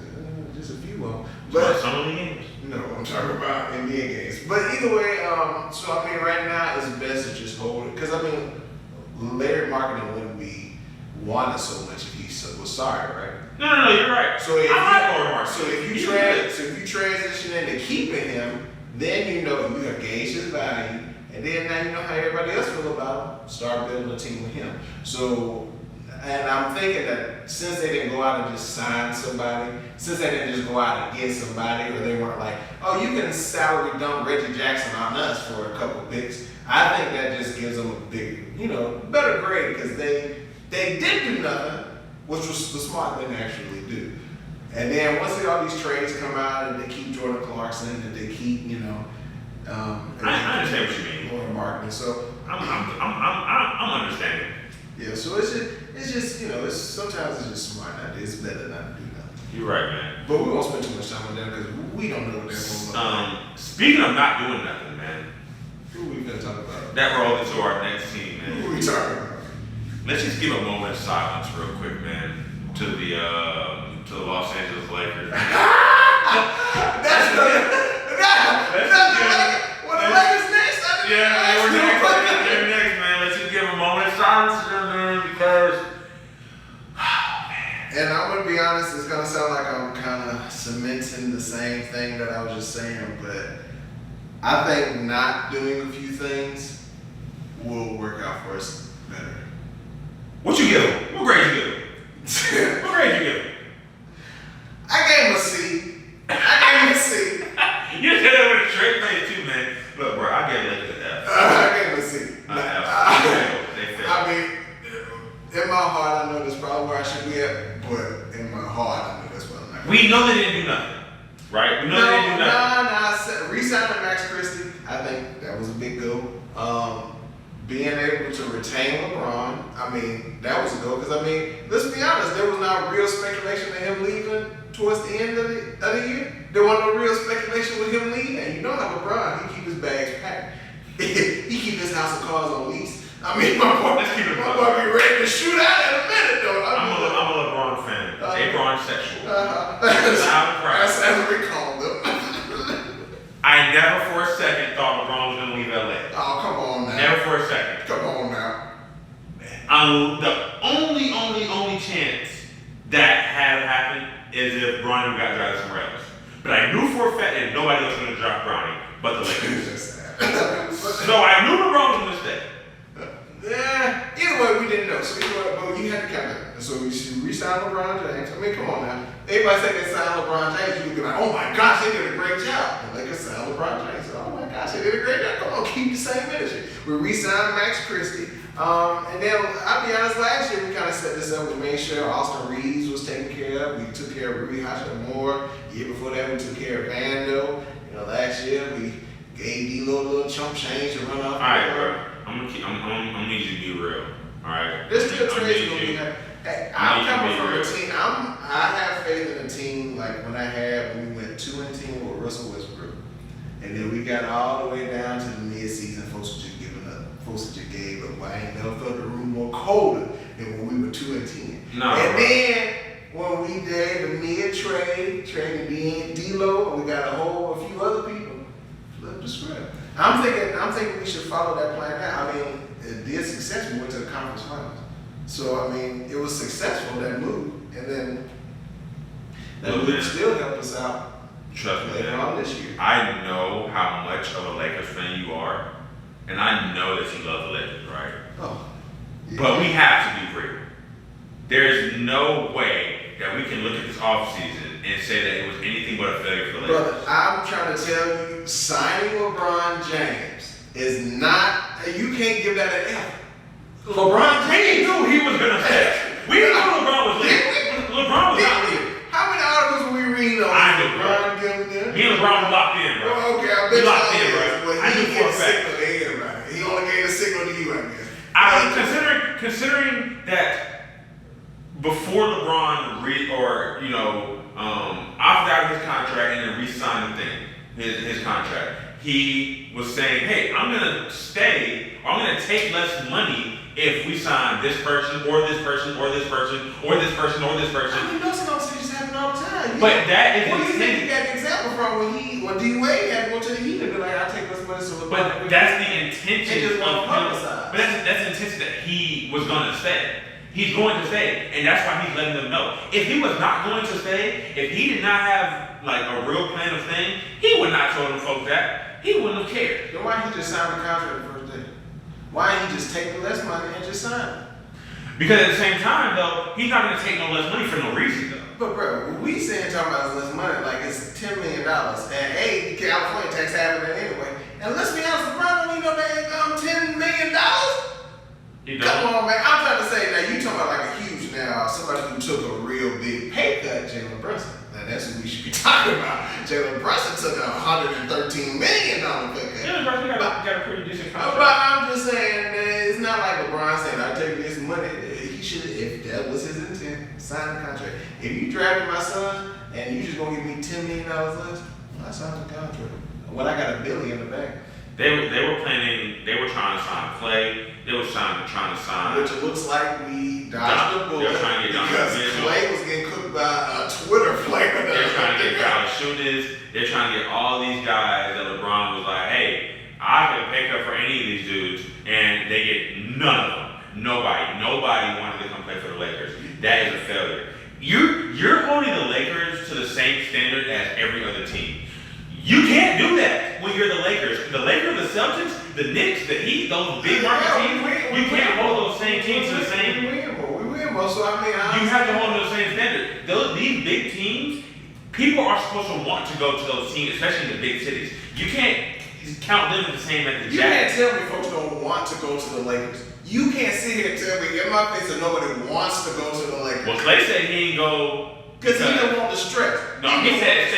Just a few of them. But some of the games. No, I'm talking about NBA games. But either way, so I mean, right now it's best to just hold it. Because I mean, Larry Marketing wouldn't be wanted so much if he was sorry, right? No, you're right. So if if you transition into keeping him, then you have gauged his value, and then now you know how everybody else feel about him. Start building a team with him. So, and I'm thinking that since they didn't go out and just sign somebody, since they didn't just go out and get somebody, or they weren't like, oh, you can salary dump Reggie Jackson on us for a couple picks. I think that just gives them a big, better grade because they did do nothing, which was the smart thing to actually do. And then once all these trades come out and they keep Jordan Clarkson and they keep, I understand what you mean. More marketing. So I'm understanding. Yeah. So it's just sometimes it's just smart. It's better not to do nothing. You're right, man. But we won't spend too much time on them because we don't know what they're going to Speaking of not doing nothing, man. Who we gonna talk about? That rolls into our next team, man. Who we talking about? Let's just give a moment of silence real quick, man, to the Los Angeles Lakers. That's the Lakers next. Yeah, they're next, man. Let's just give a moment of silence to them, man, because and I'm gonna be honest, it's gonna sound like I'm kind of cementing the same thing that I was just saying, but I think not doing a few things will work out for us better. What you give him? What grade you give him? What grade you give him? I gave him a C. You said that with a straight face too, man. Look, bro, I gave Lakers an F. I gave him a C. They failed. I mean, in my heart, I know that's probably where I should be at, but in my heart, I know that's where I'm not. We know they didn't do nothing, right? We know they didn't do nothing. Re-signing Max Christie, I think that was a big go. Being able to retain LeBron, I mean, that was a go. Because, I mean, let's be honest, there was not real speculation of him leaving towards the end of the year. There wasn't no real speculation with him leaving. And you know how LeBron, he keep his bags packed. He keep his house of cards on lease. I mean, my boy be ready to shoot out in a minute, though. I'm a LeBron fan. LeBron sexual. That's as we call them. I never for a second thought LeBron was going to leave LA. Oh, come on now. Never for a second. Come on now. The only chance that had happened is if Bronny got drafted somewhere else. But I knew for a fact that nobody else was going to draft Bronny but the Lakers. So I knew LeBron was going to stay. Yeah. Either way, we didn't know. So either way, but you had to count it. So we re-signed LeBron James. I mean, come on now. Everybody say they signed LeBron James, you would be like, oh my gosh, they did a great job. And Lakers signed LeBron James. Oh my gosh, they did a great job. Come on, keep the same energy. We re-signed Max Christie. And then I'll be honest, last year we kind of set this up. We made sure Austin Reeves was taken care of. We took care of Rui Hachimura. The year before that, we took care of Vando. You know, last year we gave D-Lo a little chump change to run off. All right, bro. I'm gonna need you to be real. All right. There's still trades gonna be happening. Hey, I'm coming from a team. I have faith in a team like when we went 2-10 with Russell Westbrook, and then we got all the way down to the mid-season. Folks were just giving up. Folks just gave up. I ain't never felt the room more colder than when we were 2-10. And then when we did the mid-trade, trading D-Lo, we got a few other people. Flip the script. I'm thinking we should follow that plan out. I mean, it did success. We went to the conference finals. So, I mean, it was successful, that move. And then that move still helped us out. Trust me, later on this year. I know how much of a Lakers fan you are, and I know that you love the Lakers, right? Oh. Yeah. But we have to be real. There's no way that we can look at this offseason and say that it was anything but a failure for the Lakers. Brother, I'm trying to tell you, signing LeBron James is not, you can't give that an F. LeBron James knew he was going to stay. We knew LeBron was leaving. LeBron was not leaving. How many articles were we reading on LeBron getting there? Me and LeBron were locked in, bro. Oh, okay, I bet you locked in, bro. Well, I knew for a fact. He only gave a signal to you, I guess. Considering that before LeBron opted out of his contract and then re-signed his contract, he was saying, hey, I'm going to stay, or I'm going to take less money if we sign this person, or this person, or this person, or this person, or this person. I mean, those conversations happen all the time. But that is what do you think you got an example from when D-Wade had to go to the Heat and be like, I'll take less money so LeBron. But that's the intention of him. But that's the intention that he was going to stay. He's going to stay, and that's why he's letting them know. If he was not going to stay, if he did not have like a real plan of staying, he would not tell them folks that. He wouldn't have cared. Then why he just signed the contract the first day? Why he just take the less money and just sign it? Because at the same time, though, he's not going to take no less money for no reason, though. But bro, what we saying talking about less money, like it's $10 million, and A, California tax having that anyway. And let's be honest, LeBron don't need no damn $10 million. Come on, man. I'm trying to say, now you talking about like a huge somebody who took a real big pay cut, Jalen Brunson. Now that's who we should be talking about. Jalen Brunson took a $113 million pay cut. Jalen Brunson got a pretty decent contract. But I'm just saying, it's not like LeBron saying, I'll take this money. He should, if that was his intent, sign the contract. If you drafted my son, and you just gonna give me $10 million less? Well, that sounds a contract. When I got $1 billion in the bank. They were planning. They were trying to sign Clay. They were trying to sign. Which it looks like we dodged the bullet. They were trying to get because Clay was getting cooked by a Twitter flavor. They're trying to get Valanciunas. They're trying to get all these guys that LeBron was like, hey, I can pay up for any of these dudes, and they get none of them. Nobody wanted to come play for the Lakers. That is a failure. You're holding the Lakers to the same standard as every other team. You can't do that when you're the Lakers. The Lakers, the Celtics, the Knicks, the Heat, those big market teams, you can't hold those same teams to the same. We win, so I mean, you have to hold them to the same standard. These big teams, people are supposed to want to go to those teams, especially in the big cities. You can't count them the same as the Jazz. You can't tell me folks don't want to go to the Lakers. You can't sit here and tell me in my face that nobody wants to go to the Lakers. Well, Clay said he ain't go because he didn't want the stretch. No, he said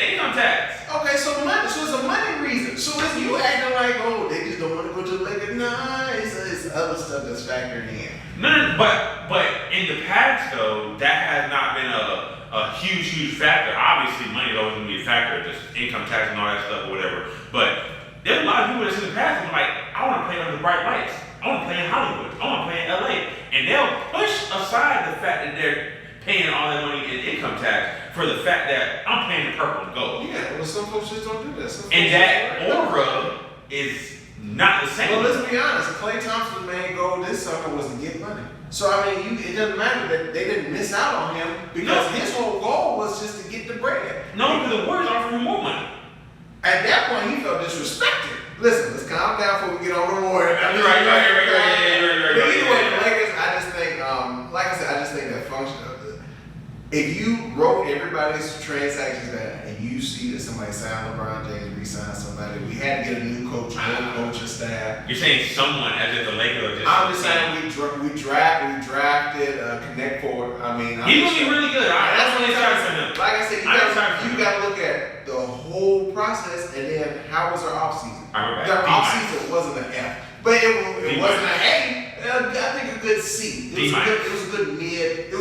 income tax. Okay, so it's a money reason. So if you acting like, oh, they just don't want to go to the Lakers, nah, it's other stuff that's factored in. No, but in the past though, that has not been a huge factor. Obviously, money is always going to be a factor, just income tax and all that stuff or whatever. But there's a lot of people that's in the past who are like, I want to play under the bright lights. I want to play in Hollywood. I want to play in LA. And they'll push aside the fact that they're paying all that money in income tax for the fact that I'm paying the purple and gold. Yeah, well, some folks just don't do that. And that aura is not the same. Well, let's be honest. Klay Thompson's main goal this summer was to get money. So, I mean, it doesn't matter that they didn't miss out on him because his whole goal was just to get the bread. No, because the Warriors offered him more money. At that point, he felt disrespected. Listen, let's calm down before we get on the Warriors. Right. But either way, the Lakers, I just think, like I said, I just think that function of it. If you wrote everybody's transactions down and you see that somebody signed LeBron James, re-signed somebody, we had to get a new coach, coaching staff. You're saying someone as if the Lakers just. I'm just saying we drafted Connect Four. I mean, he's gonna be really good. That's what he's trying for him. Like I said, you got to look at the whole process and then how was our offseason? Their offseason wasn't an F, but it wasn't an A. I think a good C. It was a good mid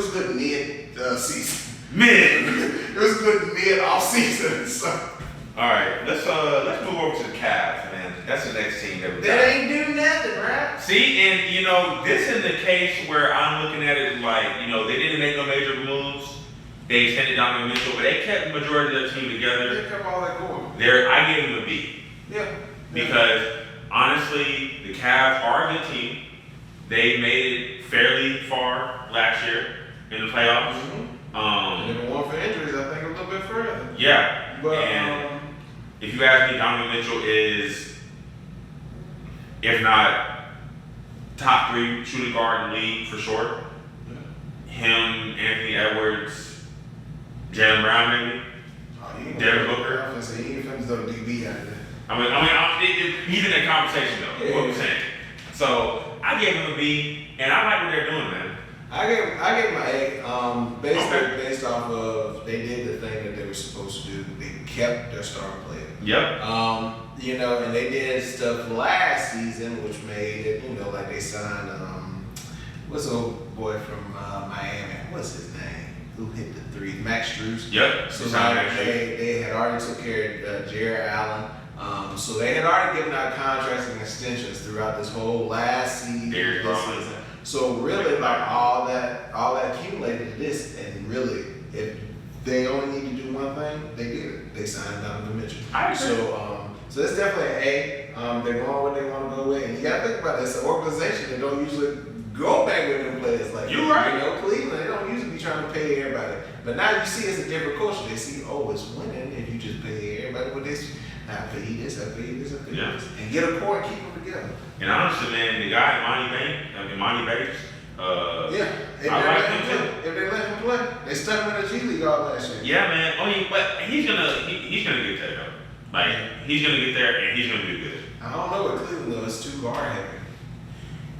season. It was a good mid off season. So. All right, let's move over to the Cavs, man. That's the next team that we got. That ain't do nothing, right? See, and this is the case where I'm looking at it like, they didn't make no major moves. They extended Donovan Mitchell, but they kept the majority of their team together. They kept all that going. I gave them a B. Yeah. Because honestly, the Cavs are a good team. They made it fairly far last year in the playoffs. Mm-hmm. And if it weren't for injuries, I think a little bit further. Yeah. But and if you ask me, Donovan Mitchell is, if not top 3 shooting guard in the league for sure. Yeah. Him, Anthony Edwards, Jaylen Brown, maybe. Devin Booker. I was gonna say he ain't finna throw DB out of there. He's in that conversation though. Yeah. What I'm saying. So I gave him a B, and I like what they're doing, man. I gave him an A. Based off of they did the thing that they were supposed to do. They kept their star player. Yep. And they did stuff last season, which made it, like they signed what's the old boy from Miami? What's his name? Who hit the 3? Max Strus. Yep. So they had already took care of Jared Allen. So they had already given out contracts and extensions throughout this whole last season. So really, like all that accumulated to this, and really, if they only need to do one thing, they did it. They signed Donovan Mitchell. I agree. So it's definitely an A. They're going what they want to go with, and you got to think about it. It's an organization that don't usually go back with them players like you're right. Cleveland, they don't usually be trying to pay everybody. But now you see it's a different culture. They see, it's winning if you just pay everybody with this. I pay this, I pay this. And get a core and keep them together. And honestly, man, the guy, Imani Bates, if I like him too. If they let him play, they stuck him in the G League all last year. Yeah, man. But he's gonna get there though. Like he's gonna get there and he's gonna do good. I don't know what Cleveland though. It's too guard heavy.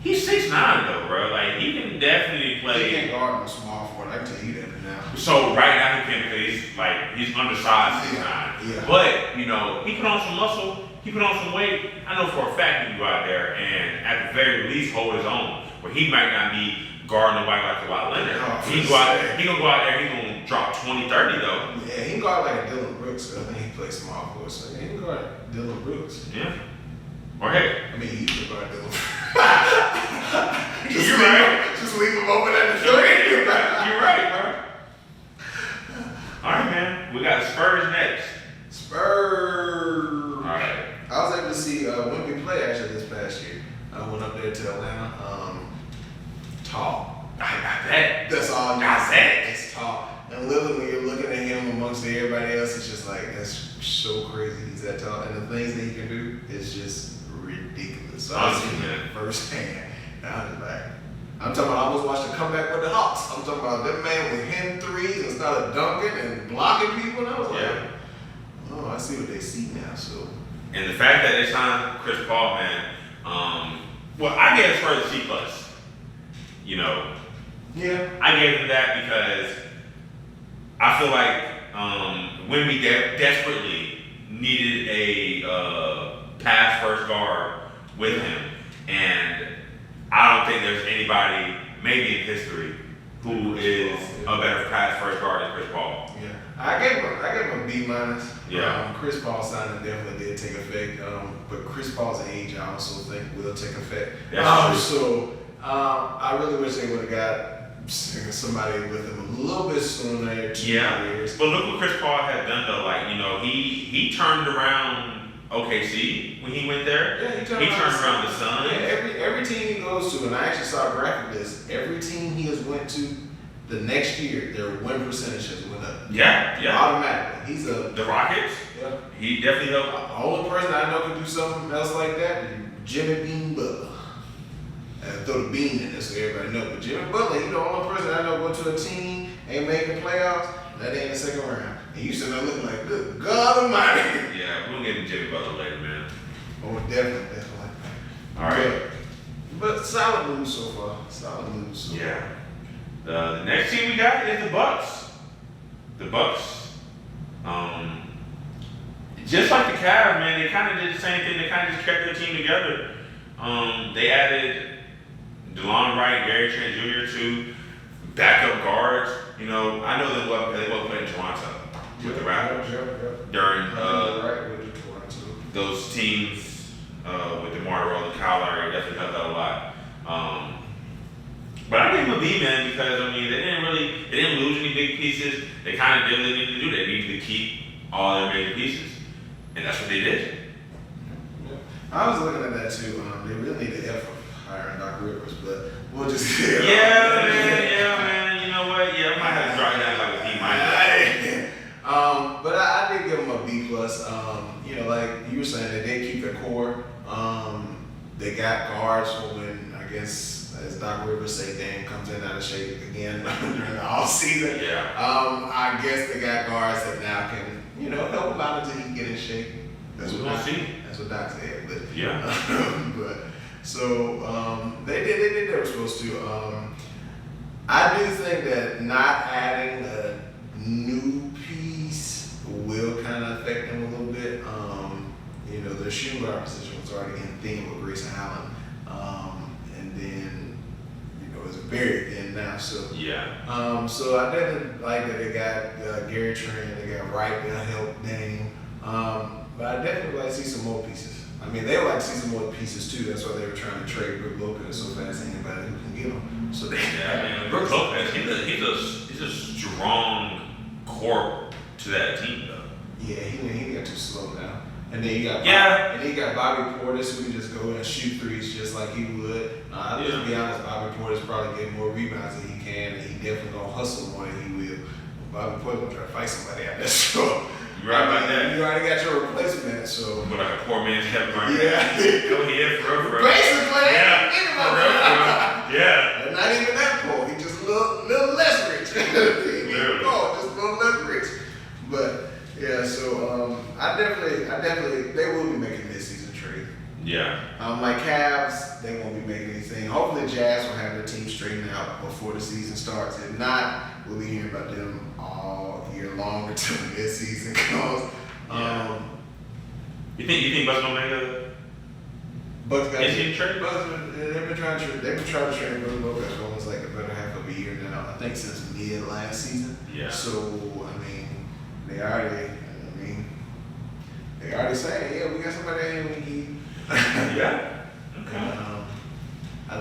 He's 6'9" though, bro. Like he can definitely play. He can't guard no small forward. I can tell you that now. So right now he can because he's undersized 6'9". Yeah. But he put on some muscle. He put on some weight. I know for a fact he can go out there and at the very least hold his own. Where he might not be guarding nobody like Kawhi Leonard. He gonna go out there. He gonna gonna drop 20, 30 though. Yeah, he can guard like a Dylan Brooks. I think he plays small for us. So yeah, he can guard Dylan Brooks. Yeah. Or hey. I mean, he can guard Dylan. You're right. Just leave him open at the You're three. You're right, bro. All right, man. We got Spurs next. Spurs. All right. I was able to see Wemby play actually this past year. I went up there to Atlanta. Tall. I bet. That's all you I bet. It's tall. And literally, when you're looking at him amongst everybody else, it's just like, that's so crazy he's that tall. And the things that he can do is just ridiculous. So I've seen it firsthand. And I'm just like, I'm talking about, I almost watched the comeback with the Hawks. I'm talking about that man with hitting threes and started dunking and blocking people. And I was like, oh, I see what they see now. So. And the fact that they signed Chris Paul, man, well, I gave Spurs a C+. You know, Yeah. I gave him that because I feel like Wemby desperately needed a pass first guard with him, and I don't think there's anybody, maybe in history, who is a better pass first guard than Chris Paul. Yeah, I gave him a B minus. Yeah. Chris Paul signing definitely did take effect, but Chris Paul's age I also think will take effect. That's true. So I really wish they would have got somebody with him a little bit sooner. 2 years. But look what Chris Paul had done though. Like, you know, he turned around OKC when he went there. Yeah, he turned around the Suns. Yeah, every team he goes to, and I actually saw a graphic of this. Every team he has went to, the next year their win percentage has went up. Yeah. Automatically, he's The Rockets. Yeah. He definitely helped. The only person I know can do something else like that is Jimmy Bean Butler. And throw the bean in there so everybody know. But Jimmy Butler, he's the only person I know go to a team, ain't making playoffs, that ain't the second round. And you sitting there looking like, good God Almighty. Yeah, we'll get to Jimmy Butler later, man. Oh, definitely. All right. But solid moves so far. Solid moves. Yeah. The next team we got is the Bucks. The Bucks. Just like the Cavs, man, they kind of did the same thing. They kind of just kept their team together. They added DeLon Wright, Gary Trent Jr. to backup guards. You know, I know they both played in Toronto with the Raptors during those teams with DeMar DeRozan, Kyle Lowry. Definitely helped out a lot. But I gave them a B, man, because I mean they didn't lose any big pieces. They kind of did what they needed to do. They needed to keep all their major pieces, and that's what they did. I was looking at that too. They really need to effort hiring Doc Rivers, but we'll just Yeah, man. You know what? Yeah, I might have to drop it down like a B minus. But I did give them a B plus. You know, like you were saying, they did keep their core. They got guards for when I guess, as Doc Rivers say, Dame comes in out of shape again during the off season. Yeah. I guess they got guards that now can, you know, help him out until he can get in shape. That's what Doc said. But yeah. but so they did what they were supposed to. I do think that not adding a new piece will kind of affect them a little bit. You know, their shooting guard position was already in theme with Grayson Allen, and then you know it's very thin now. So yeah. So I definitely like that they got Gary Trent, they got Wright to help Dame. But I definitely like to see some more pieces. I mean, they would like to see some more pieces too. That's why they were trying to trade Brook Lopez so fast. Anybody who can get him. So they Brook Lopez, he's a strong core to that team, though. Yeah, he got too slow now. And then you got Bobby Portis who can just go in and shoot threes just like he would. Let's be honest, Bobby Portis probably get more rebounds than he can, and he definitely gonna hustle more than he will. Bobby Portis gonna try to fight somebody out there. So you right about that. You already got your replacement, so. But like a poor man's Kevin Durant. Yeah. Go ahead, for Basically. Yeah. Think about that. Yeah. And not even that poor. He just a little less rich. Literally. Oh, just a little less rich. But yeah, so I definitely they will be making mid-season trade. Yeah. My Cavs, they won't be making anything. Hopefully, Jazz will have their team straightened out before the season starts. If not, we'll be hearing about them all year long until the mid-season comes. You think Bucks gonna make Bucks got Is he trade? Bucks, they've been trying to trade Brook Lopez for almost like a better half of a year now. I think since mid last season. Yeah. So I mean, they already saying, yeah, we got somebody here we need. Yeah. Okay. I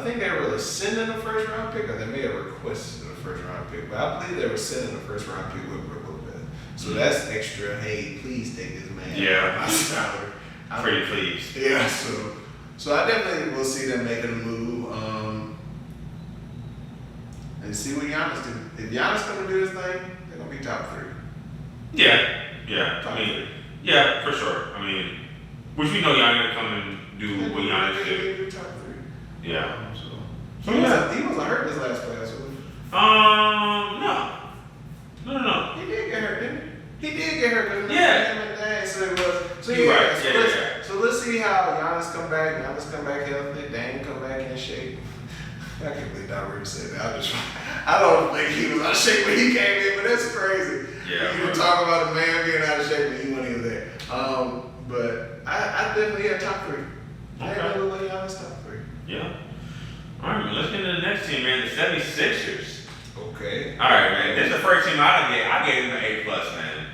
think they were sending a first round pick, or they may have requested a first round pick, but I believe they were sending a first round pick with Brook Lopez. So that's extra. Hey, please take this man. Yeah. My salary. I'm pretty pleased. Yeah. So I definitely will see them making a move. And see what Giannis do. If Giannis gonna do his thing, they're gonna be top 3. Yeah. Yeah. Top I mean, 3. yeah, for sure. I mean, which we know Giannis gonna come and do what Giannis do. Top 3. Yeah. So he wasn't hurt this last playoffs. No. He did get hurt, didn't he? He did get hurt. Yeah. You're right. So let's see how Giannis come back. Giannis come back healthy. Dame come back in shape. I can't believe Doc Rivers said that. I don't think he was out of shape when he came in, but that's crazy. Yeah. You talk about a man being out of shape when he wasn't even there. But I definitely had top 3. I really like Giannis top 3. Yeah. All right, man. Let's get to the next team, man. The 76ers. Okay. All right, man. This is the first team I gave them an A+, man.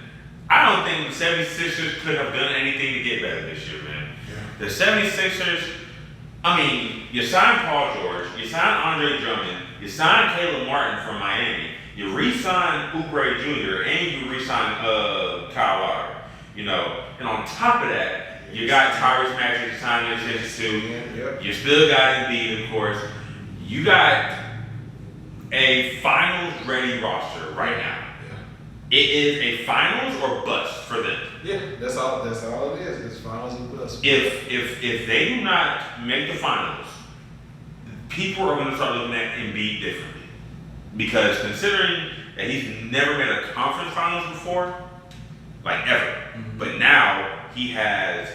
I don't think the 76ers could have done anything to get better this year, man. Yeah. The 76ers, I mean, you signed Paul George, you signed Andre Drummond, you signed Caleb Martin from Miami, you re-signed Oubre Jr., and you re-signed Kyle Lowry. You know, and on top of that, you got Tyrese Maxey to sign an extension to. Yep. You still got Embiid, of course. You got a finals-ready roster right now. It is a finals or bust for them. Yeah, that's all it is. It's finals and bust. If they do not make the finals, people are going to start looking at Embiid differently. Because considering that he's never made a conference finals before, like ever, but now he has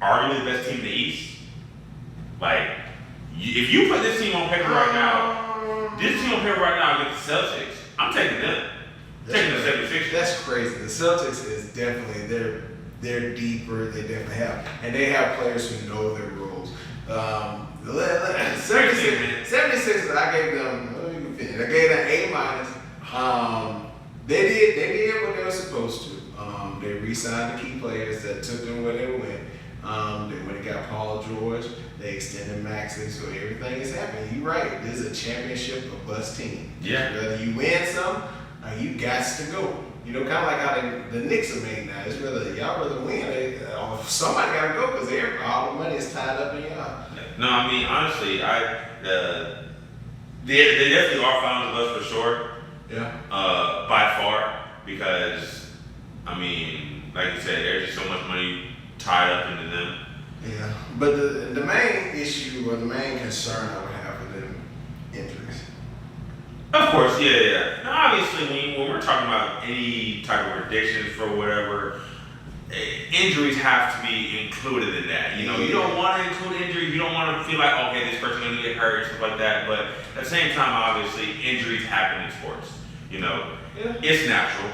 arguably the best team in the East. Like, if you put this team on paper right now, against the Celtics, I'm taking them. Taking the 76ers. That's crazy. The Celtics is definitely they're deeper. They definitely have, and they have players who know their roles. 76ers, I gave them. I gave them A-. They did what they were supposed to. They re-signed the key players that took them where they went. They went and got Paul George. They extended Maxey, so everything is happening. You're right. This is a championship or bust team. Yeah. Whether you win some, you got to go. You know, kind of like how the Knicks are made now. It's whether y'all win, or somebody got to go because all the money is tied up in y'all. No, I mean honestly, they definitely are finals of us for sure. Yeah. By far, because I mean, like you said, there's just so much money tied up into them. Yeah, but the main issue or the main concern I would have with them injuries. Of course, yeah. Now, obviously, when we're talking about any type of predictions for whatever, injuries have to be included in that. You know, you don't want to include injuries. You don't want to feel like, okay, this person's going to get hurt and stuff like that. But at the same time, obviously, injuries happen in sports. You know, It's natural.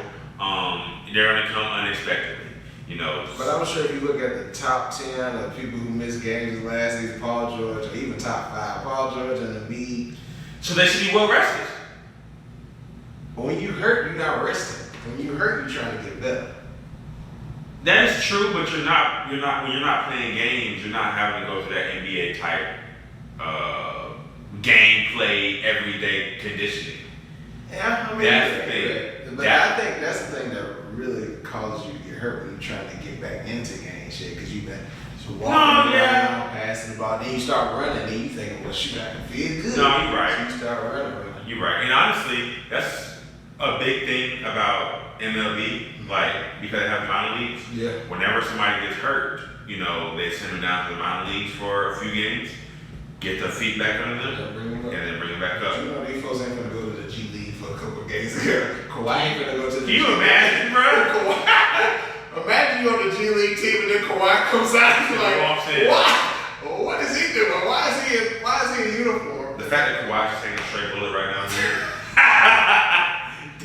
They're going to come unexpectedly. You know. But I'm sure if you look at the top 10 of people who missed games last season, Paul George, or even top 5, Paul George and Embiid. So they should be well rested. But when you hurt, you're not resting. When you hurt, you're trying to get better. That is true, but when you're not playing games, you're not having to go through that NBA type gameplay, everyday conditioning. Yeah, I mean, that's the thing. But I think that's the thing that really causes you to get hurt when you're trying to get back into game shit because you've been walking around, passing the ball, then you start running, then you think, well, shoot, I can feel good. No, you're right. So you start running. You're right. And honestly, that's a big thing about MLB, like, because they have minor leagues. Yeah. Whenever somebody gets hurt, you know, they send them down to the minor leagues for a few games, get their feet back under them, and then bring them back up. You know, these folks ain't gonna go to the G League for a couple of games. Kawhi ain't gonna go to the Can you imagine, bro? Imagine you on the G League team and then Kawhi comes out and you're like, what? What is he doing? Why is he in uniform? The fact that Kawhi's just taking a straight bullet right now, man.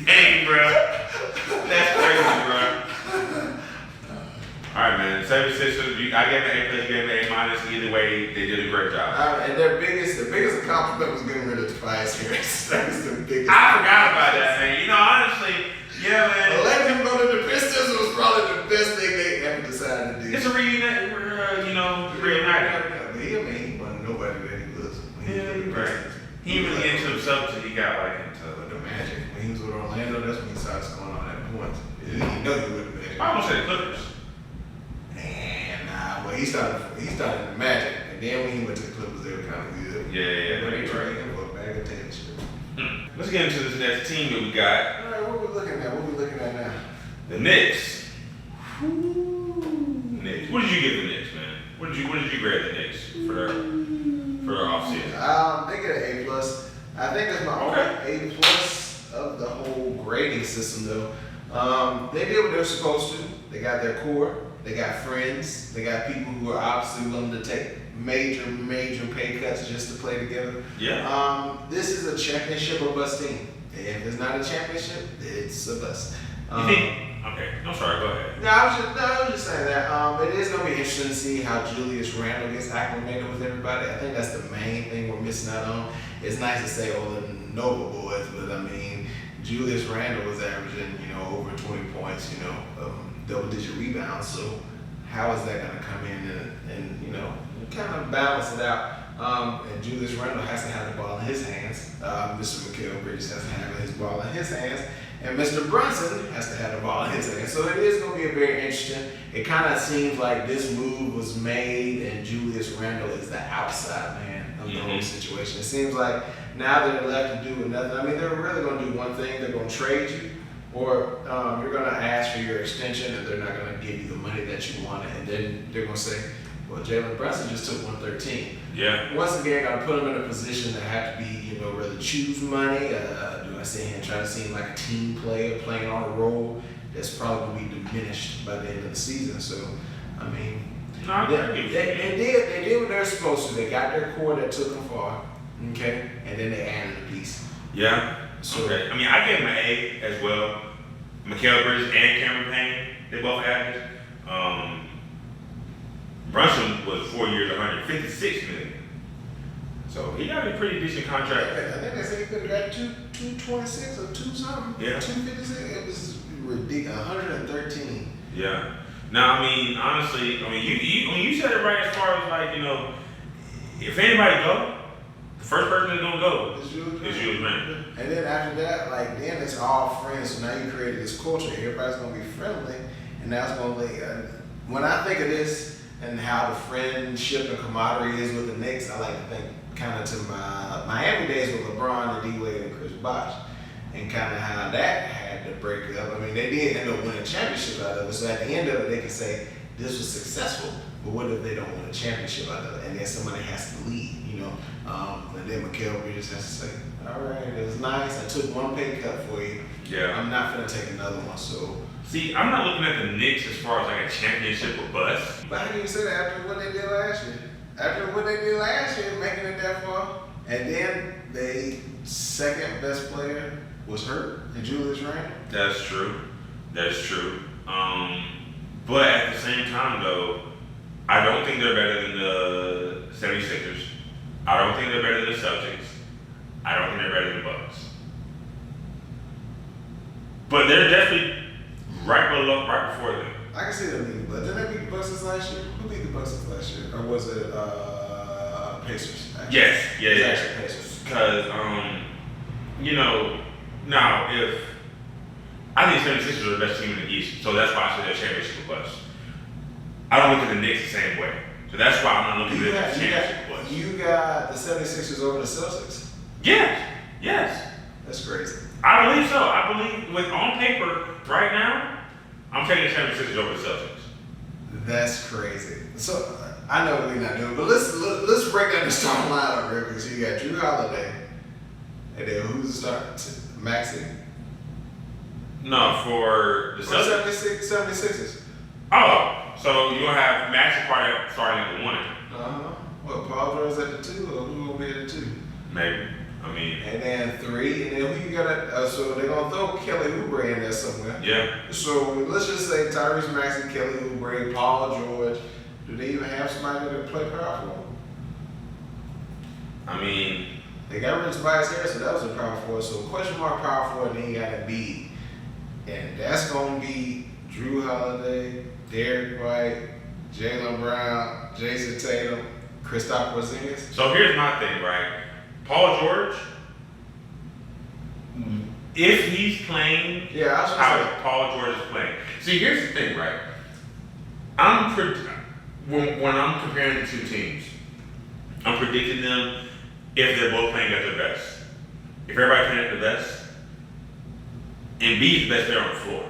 Dang, bro. That's crazy, bro. All right, man. 76ers, I gave them an A+, you gave them an A-. Either way, they did a great job. And the biggest accomplishment was getting rid of Tobias Harris. That was the biggest. I forgot about that, man. You know, honestly, yeah, man. But letting him go to the Pistons was probably the best thing they ever decided to do. It's a reuniting. But he wasn't nobody that he was. Right. He didn't really get into himself until he got like into the Magic. When he was with Orlando, that's when he started scoring all that points. You know he wouldn't be. I almost said the Clippers. And well, he started in the Magic, and then when he went to the Clippers, they were kind of good. Yeah, but they traded him for a bag of tennis shit. Let's get into this next team that we got. All right, what we looking at now? The Knicks. Knicks. What did you give the Knicks, man? What did you grade the Knicks for their offseason? They get an A+. I think that's my only A+ of the whole grading system, though. They did what they're supposed to. They got their core. They got friends. They got people who are obviously willing to take major pay cuts just to play together. Yeah. This is a championship or bust team. If it's not a championship, it's a bust. You think? Okay. I'm sorry. Go ahead. No, I was just saying that. It is going to be interesting to see how Julius Randle gets acclimated with everybody. I think that's the main thing we're missing out on. It's nice to say, oh, the Nova boys, but I mean, Julius Randle was averaging, over 20 points, double-digit rebounds. So how is that going to come in and kind of balance it out? And Julius Randle has to have the ball in his hands. Mr. Mikal Bridges has to have his ball in his hands. And Mr. Brunson has to have the ball in his hands. So it is going to be very interesting. It kind of seems like this move was made and Julius Randle is the outside man of the whole situation. It seems like now they're left to do nothing. I mean, they're really going to do one thing. They're going to trade you, or you're going to ask for your extension and they're not going to give you the money that you wanted. And then they're going to say, well, Jalen Brunson just took 113. Yeah. Once again, I put him in a position that had to be, rather choose money. Do I sit here and try to seem like a team player playing on a role that's probably going to be diminished by the end of the season? So, I mean, they did what they're supposed to. They got their core that took them far, okay, and then they added a piece. Yeah. So, okay. I mean, I gave them an A as well. Mikal Bridges and Cameron Payne, they both averaged. Brunson was 4 years, $156 million. So he got a pretty decent contract. I think they said he could have got 226 or 2 something. Yeah. 256. It was ridiculous. 113. Yeah. Now, I mean, honestly, you said it right as far as if anybody go, the first person that's gonna go is Julius Randle. And then after that, then it's all friends. So now you created this culture. Everybody's gonna be friendly, and that's gonna when I think of this and how the friendship and camaraderie is with the Knicks, I like to think kind of to my Miami days with LeBron and D-Wade and Chris Bosh, and kind of how that had to break up. I mean, they did end up winning championships out of it, so at the end of it, they can say this was successful. But what if they don't win a championship out of it, and then somebody has to lead, and then Mikal Bridges has to say, all right, it was nice. I took one pay cut for you. Yeah. I'm not going to take another one. So. See, I'm not looking at the Knicks as far as like a championship or bust. But how can you say that after what they did last year? After what they did last year, making it that far, and then the second best player was hurt, and Julius Randle. That's true. But at the same time, though, I don't think they're better than the 76ers. I don't think they're better than the Celtics. I don't think they're better than the Bucks. But they're definitely right before them. I can see them beating the Bucks. Didn't they beat the Bucks last year? Who beat the Bucks last year? Or was it Pacers? Actually? Yes. Yeah. It was actually Pacers. Because, now if I think 76ers are the best team in the East, so that's why I said they're championship or bust. I don't look at the Knicks the same way. So that's why I'm not looking at the championship or bust. You got the 76ers over the Celtics? Yes. That's crazy. I believe so. I believe on paper right now, I'm taking the 76ers over the Celtics. That's crazy. So I know we're not doing, but let's break down the starting lineup real quick. So you got Drew Holiday, and then who's the starter? Maxey? No, for the Celtics. 76ers. Oh, so you're gonna have Maxey starting at the 1. What, Paul George at the 2, or who will be at the 2? Maybe. I mean, And then 3, and then who you got? So they're gonna throw Kelly Oubre in there somewhere. yeah. So let's just say Tyrese Maxey, Kelly Oubre, Paul George. Do they even have somebody that play power forward? I mean, They got rid of Tobias Harris, so that was a power forward. So question mark power forward, then you got to be, and that's gonna be Drew Holiday, Derek White, Jaylen Brown, Jason Tatum, Kristaps Porzingis. so here's my thing, right? Paul George, if he's playing Yeah, I was how gonna say. Paul George is playing. See, here's the thing, right? When I'm comparing the 2 teams, I'm predicting them if they're both playing at their best. If everybody's playing at their best, Embiid is the best player on the floor.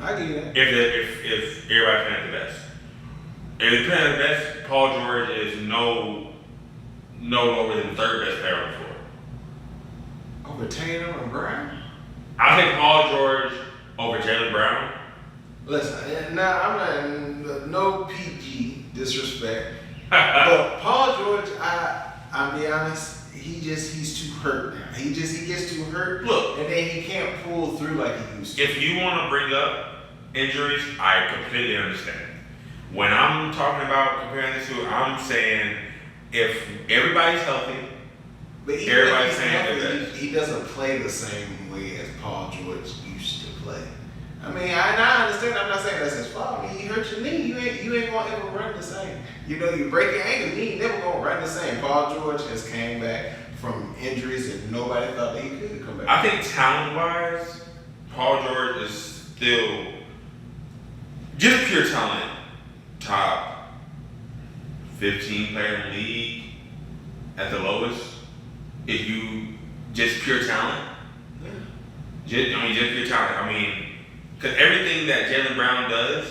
I get that. If everybody's playing at their best. If they're playing at their best, Paul George is no lower than the 3rd best player on the floor. Over Tatum and Brown? I'll take Paul George over Jaylen Brown. Listen, now I'm not, no PG disrespect, but Paul George, I'll be honest, he's too hurt now. He gets too hurt. Look, and then he can't pull through like he used to. if you want to bring up injuries, I completely understand. When I'm talking about comparing the 2, I'm saying if everybody's healthy, But even everybody's if he's saying healthy, that. he doesn't play the same way as Paul George used to play. I mean, I understand. I'm not saying that's his fault. I mean, you hurt your knee, you ain't gonna ever run the same. You know, you break your ankle, you ain't never gonna run the same. Paul George has came back from injuries and nobody thought that he could come back. I think talent-wise, Paul George is still just pure talent. Top 15 player in the league at the lowest. If you just pure talent, just pure talent. I mean, because everything that Jaylen Brown does,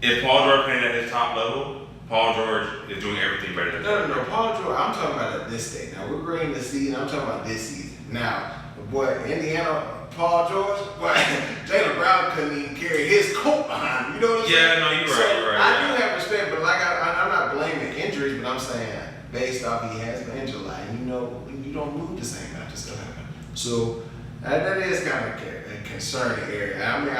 if Paul George playing at his top level, Paul George is doing everything better than No, Paul George, I'm talking about at this stage. Now, we're grading the season, I'm talking about this season. Now, boy, Indiana, Paul George, boy, Jaylen Brown couldn't even carry his coat behind him. You know what I'm saying? Yeah, no, you're right. I do have respect, but like I'm not blaming injuries, but I'm saying based off he has been injured, like, you know, you don't move the same after stuff happens. So that is kind of a concerning area. I mean,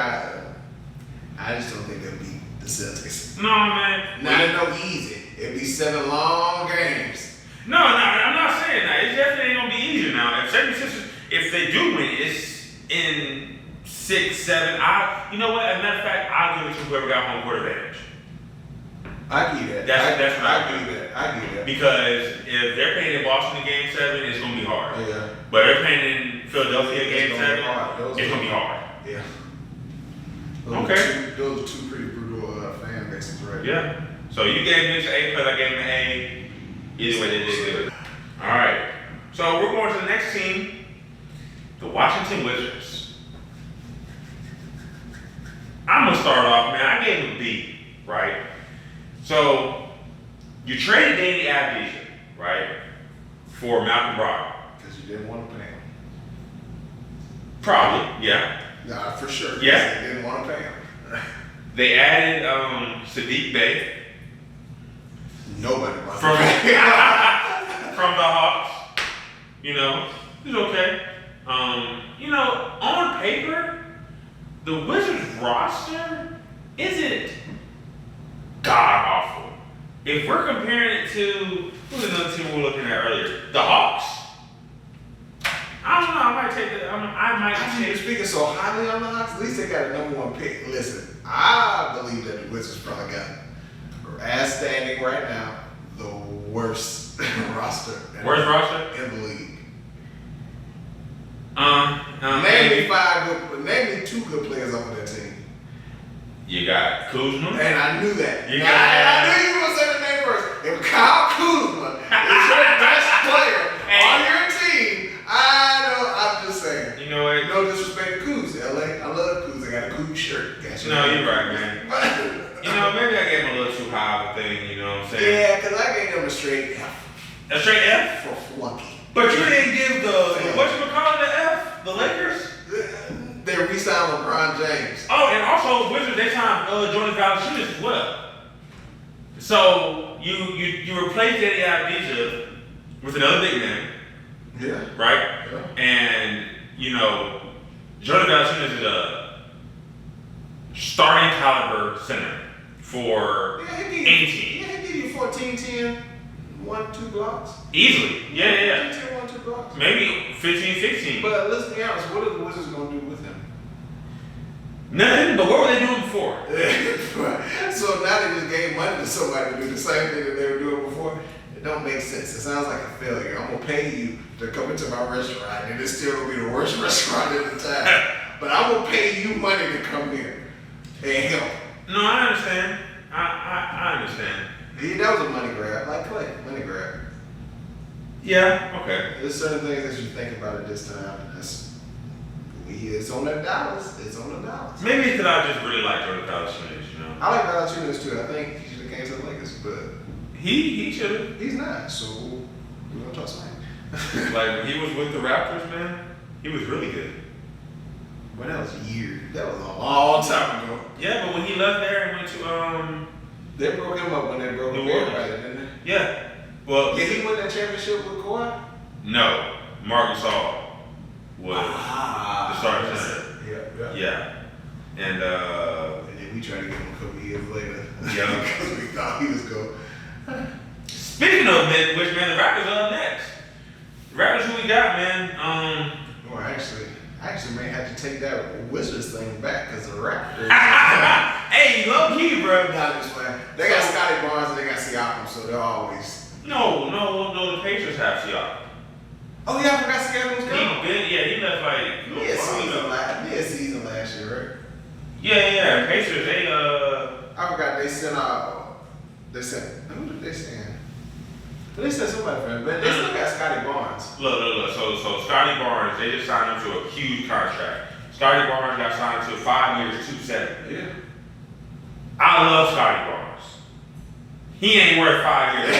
I just don't think they'll beat the Celtics. No, man. No easy. It'll be 7 long games. No, I'm not saying that. It definitely ain't gonna be easier now. If 76ers, if they do win, it's in 6, 7. You know what? As a matter of fact, I'll give it to whoever got home court advantage. I get that. That's what I get that. I get that. Because if they're playing in Boston in Game 7, it's gonna be hard. Yeah. But if they're playing in Philadelphia in Game It's gonna be 7, hard. it's gonna be hard. Yeah. Okay. Those are 2 pretty brutal fan bases, right? Yeah. So you gave Mitch an A+, I gave him an A. Either way, they did good. All right. So we're going to the next team, the Washington Wizards. I'm gonna start off, man. I gave him a B, right? So you traded Danny Avdija, right, for Malcolm Brogdon. Because you didn't want to pay him. Probably, yeah. Nah, for sure. Yeah. They didn't want to pay him. They added Sadiq Bey Nobody wants from to pay him. from the Hawks. You know, he's okay. You know, on paper, the Wizards roster isn't god awful. If we're comparing it to who's another team we were looking at earlier, the Hawks. I don't know. I might take it. I You're speaking so highly on the Hawks. At least they got a #1 pick. Listen, I believe that the Wizards probably got, as standing right now, the worst roster. Worst roster in the league. Name me 2 good players off of that team. You got Kuzma. And I knew that. You I got- knew you were gonna say the name first. If Kyle Kuzma is your best player on your team, I'm just saying. You know what? No disrespect to Kuz, LA. I love Kuz. I got a Kuz shirt. Got you. No, you're right, man. You know, maybe I gave him a little too high of a thing, you know what I'm saying? Yeah, because I gave them a straight F A straight F? for flunky. But you didn't give the F? The Lakers? They re-signed LeBron James. Oh, and also Wizards, they signed Jordan Valanciunas as well. So you replaced Danny Avdija with another big man. Yeah. Right? Yeah. And, Jordan Valanciunas is a starting caliber center for any team. Yeah, he give you 14, 10, 1, 2 blocks. Easily. Yeah. 14, 10, 1, 2 blocks. Maybe 15, 16. But let's be honest, what are the Wizards going to do with him? Nothing, but what were they doing before? So now they just gave money to somebody to do the same thing that they were doing before. It don't make sense. It sounds like a failure. I'm gonna pay you to come into my restaurant, and it's still gonna be the worst restaurant at the time. But I'm gonna pay you money to come here and help. No, I understand. I understand. Yeah, that was a money grab, like Clay, money grab. Yeah. Okay. There's certain things that you think about at this time. It's on the dollars. It's on the dollars. Maybe because I just really like Jordan Valanciunas, I like Valanciunas too. I think he should have came to the Lakers, but he should have. he's not. So we're gonna talk smack. Like when he was with the Raptors, man, he was really good. But that was years. That was a long time ago. Yeah, but when he left there and went to They broke him up when they broke New him Orleans. everybody, didn't they? yeah, well, Did he win that championship with Kawhi? no, Marc Gasol was the starting center. Yeah. Yeah, and And then we tried to get him a couple years later. Yeah. Because we thought he was going. speaking of which, man, the Raptors are up next. The Raptors, who we got, man? Well, I actually may have to take that Wizards thing back because the Raptors. Hey, low key, bro. Not just playing. They got Scotty Barnes and they got Siakam, so they're always. No, the Pacers have Siakam. Oh yeah, I forgot Siakam was gone. He left like Mid-season last year, right? Yeah. Pacers, they I forgot they sent out. Who did they send? They sent somebody for him, but they still got Scotty Barnes. look. So Scotty Barnes, they just signed him to a huge contract. Scotty Barnes got signed to 5 years, $270 million. Yeah. I love Scotty Barnes. He ain't worth 5 years.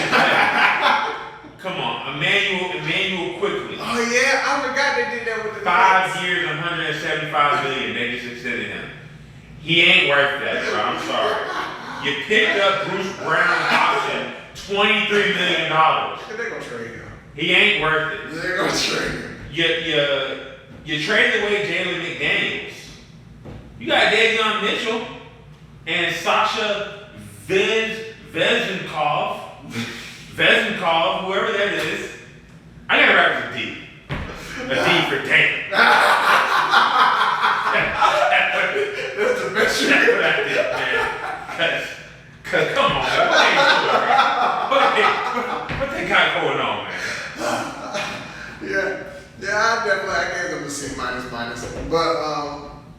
Come on, Emmanuel quickly. Oh yeah, I forgot they did that with the 5 years, $175 million. They just extended him. He ain't worth that, bro. I'm sorry. You picked up Bruce Brown's option, $23 million. They're gonna trade him. He ain't worth it. They're gonna trade him. You traded away Jalen McDaniels. You got Davion Mitchell and Sasha Vezenkov, whoever that is. I gotta wrap with a D. A D for damn. That's the best you That's what I did, man. Cause come on, man. What they got going on, man? Yeah, I gave them a C minus. But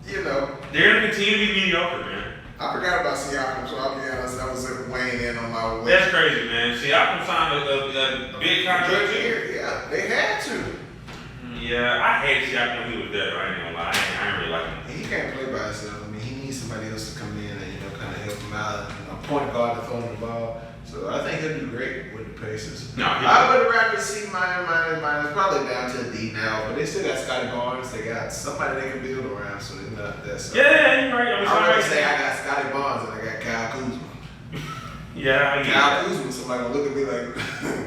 They're gonna continue to be mediocre, man. I forgot about Siakam, so I'll be honest, that was weighing in on my way. That's crazy, man. See, I can sign a big contract too. Yeah, they had to. Yeah, I hate Siakam when he was there, but I ain't gonna lie. I ain't really like him. He can't play by himself. I mean, he needs somebody else to come in and kind of help him out. A point guard to throw him the ball. So I think he'll do great with the Pacers. No, I would rather see minus, probably down to a D now, but they still got Scotty Barnes. They got somebody they can build around, so they're not that. So. Yeah, you're right. I'd rather say I got Scotty Barnes and I got Kyle Kuzma. Yeah, I get Kyle Kuzma, somebody gonna look at me like,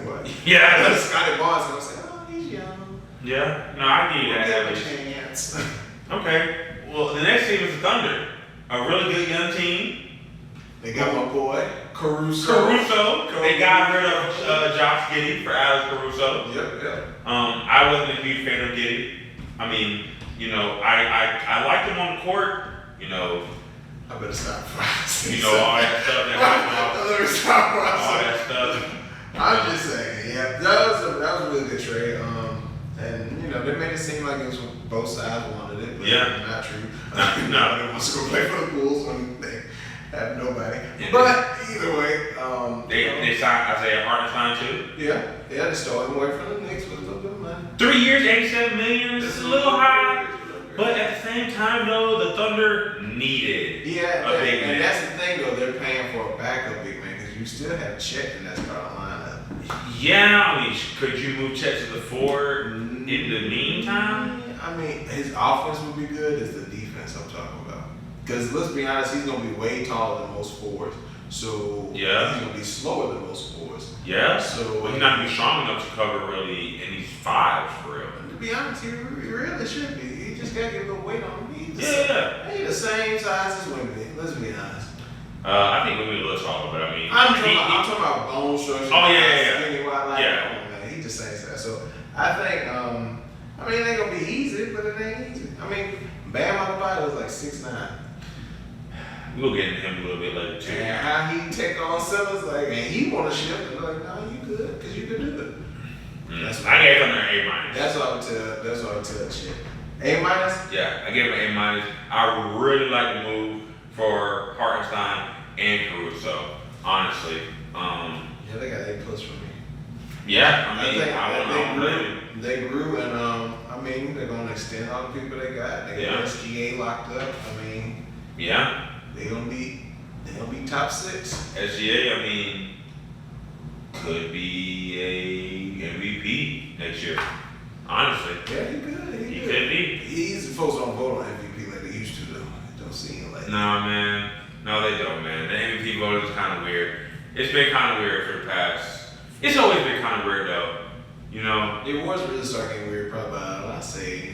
what? Yeah. Scotty Barnes gonna say, oh, he's young. Yeah, no, I give you We'll that. give him a chance. Okay, well, the next team is the Thunder. A really good young team. They got my boy, Caruso. They got rid of Josh Giddey for Alex Caruso. Yep. I wasn't a huge fan of Giddey. I mean, I liked him on the court. I better stop. All that stuff that happened. Let me stop. All that stuff. I'm just saying, yeah, that was a really good trade. And they made it seem like it was both sides wanted it, but Yeah. not true. No. They wants to go play for the Bulls when they have nobody. Yeah. But either way, They signed Isaiah Harden signed too. yeah, they stole him away from the Knicks with a little bit of money. 3 years, $87 million. This is a little high, but at the same time, though, the Thunder needed a big man. And that's the thing, though. They're paying for a backup big man because you still have Chet in that starting lineup. Yeah, I mean, could you move Chet to the 4 in the meantime? I mean, his offense would be good. It's the defense I'm talking about. Because let's be honest, he's going to be way taller than most forwards. So Yeah. he's gonna be slower than most boys. Yeah. So But he's not gonna be strong enough to cover really in these fives for real. To be honest, he really should be. He just gotta get a little weight on him. Yeah. He the same size as Wemby. Let's be honest. I think Wemby looks taller, but I mean, I'm talking about bone structure. Oh, yeah. Skinny, wide, like, Yeah. come on, man. He just saying that. So I think, I mean, it ain't gonna be easy, but it ain't easy. I mean, Bam Adebayo was like 6'9". we'll get into him a little bit later too. And how he take on Simmons, like, and he want to shift, and like, no, you good, because you can do it. That's what I gave him an A-. That's what I would tell shit. A-? Yeah, I gave him an A-. I would really like to move for Hartenstein and Caruso, honestly. Yeah, they got A+ for me. Yeah, I mean, They grew, and I mean, they're gonna extend all the people they got. They got SGA locked up. I mean, yeah. They're gonna be top 6. SGA, I mean, could be a MVP next year. Honestly. Yeah, he could. He could be. He's folks don't vote on MVP like they used to though. It don't seem like. Nah, man. No, they don't, man. The MVP vote is kind of weird. It's been kind of weird for the past. It's always been kind of weird though. You know. It was really starting getting weird probably about, I'd say,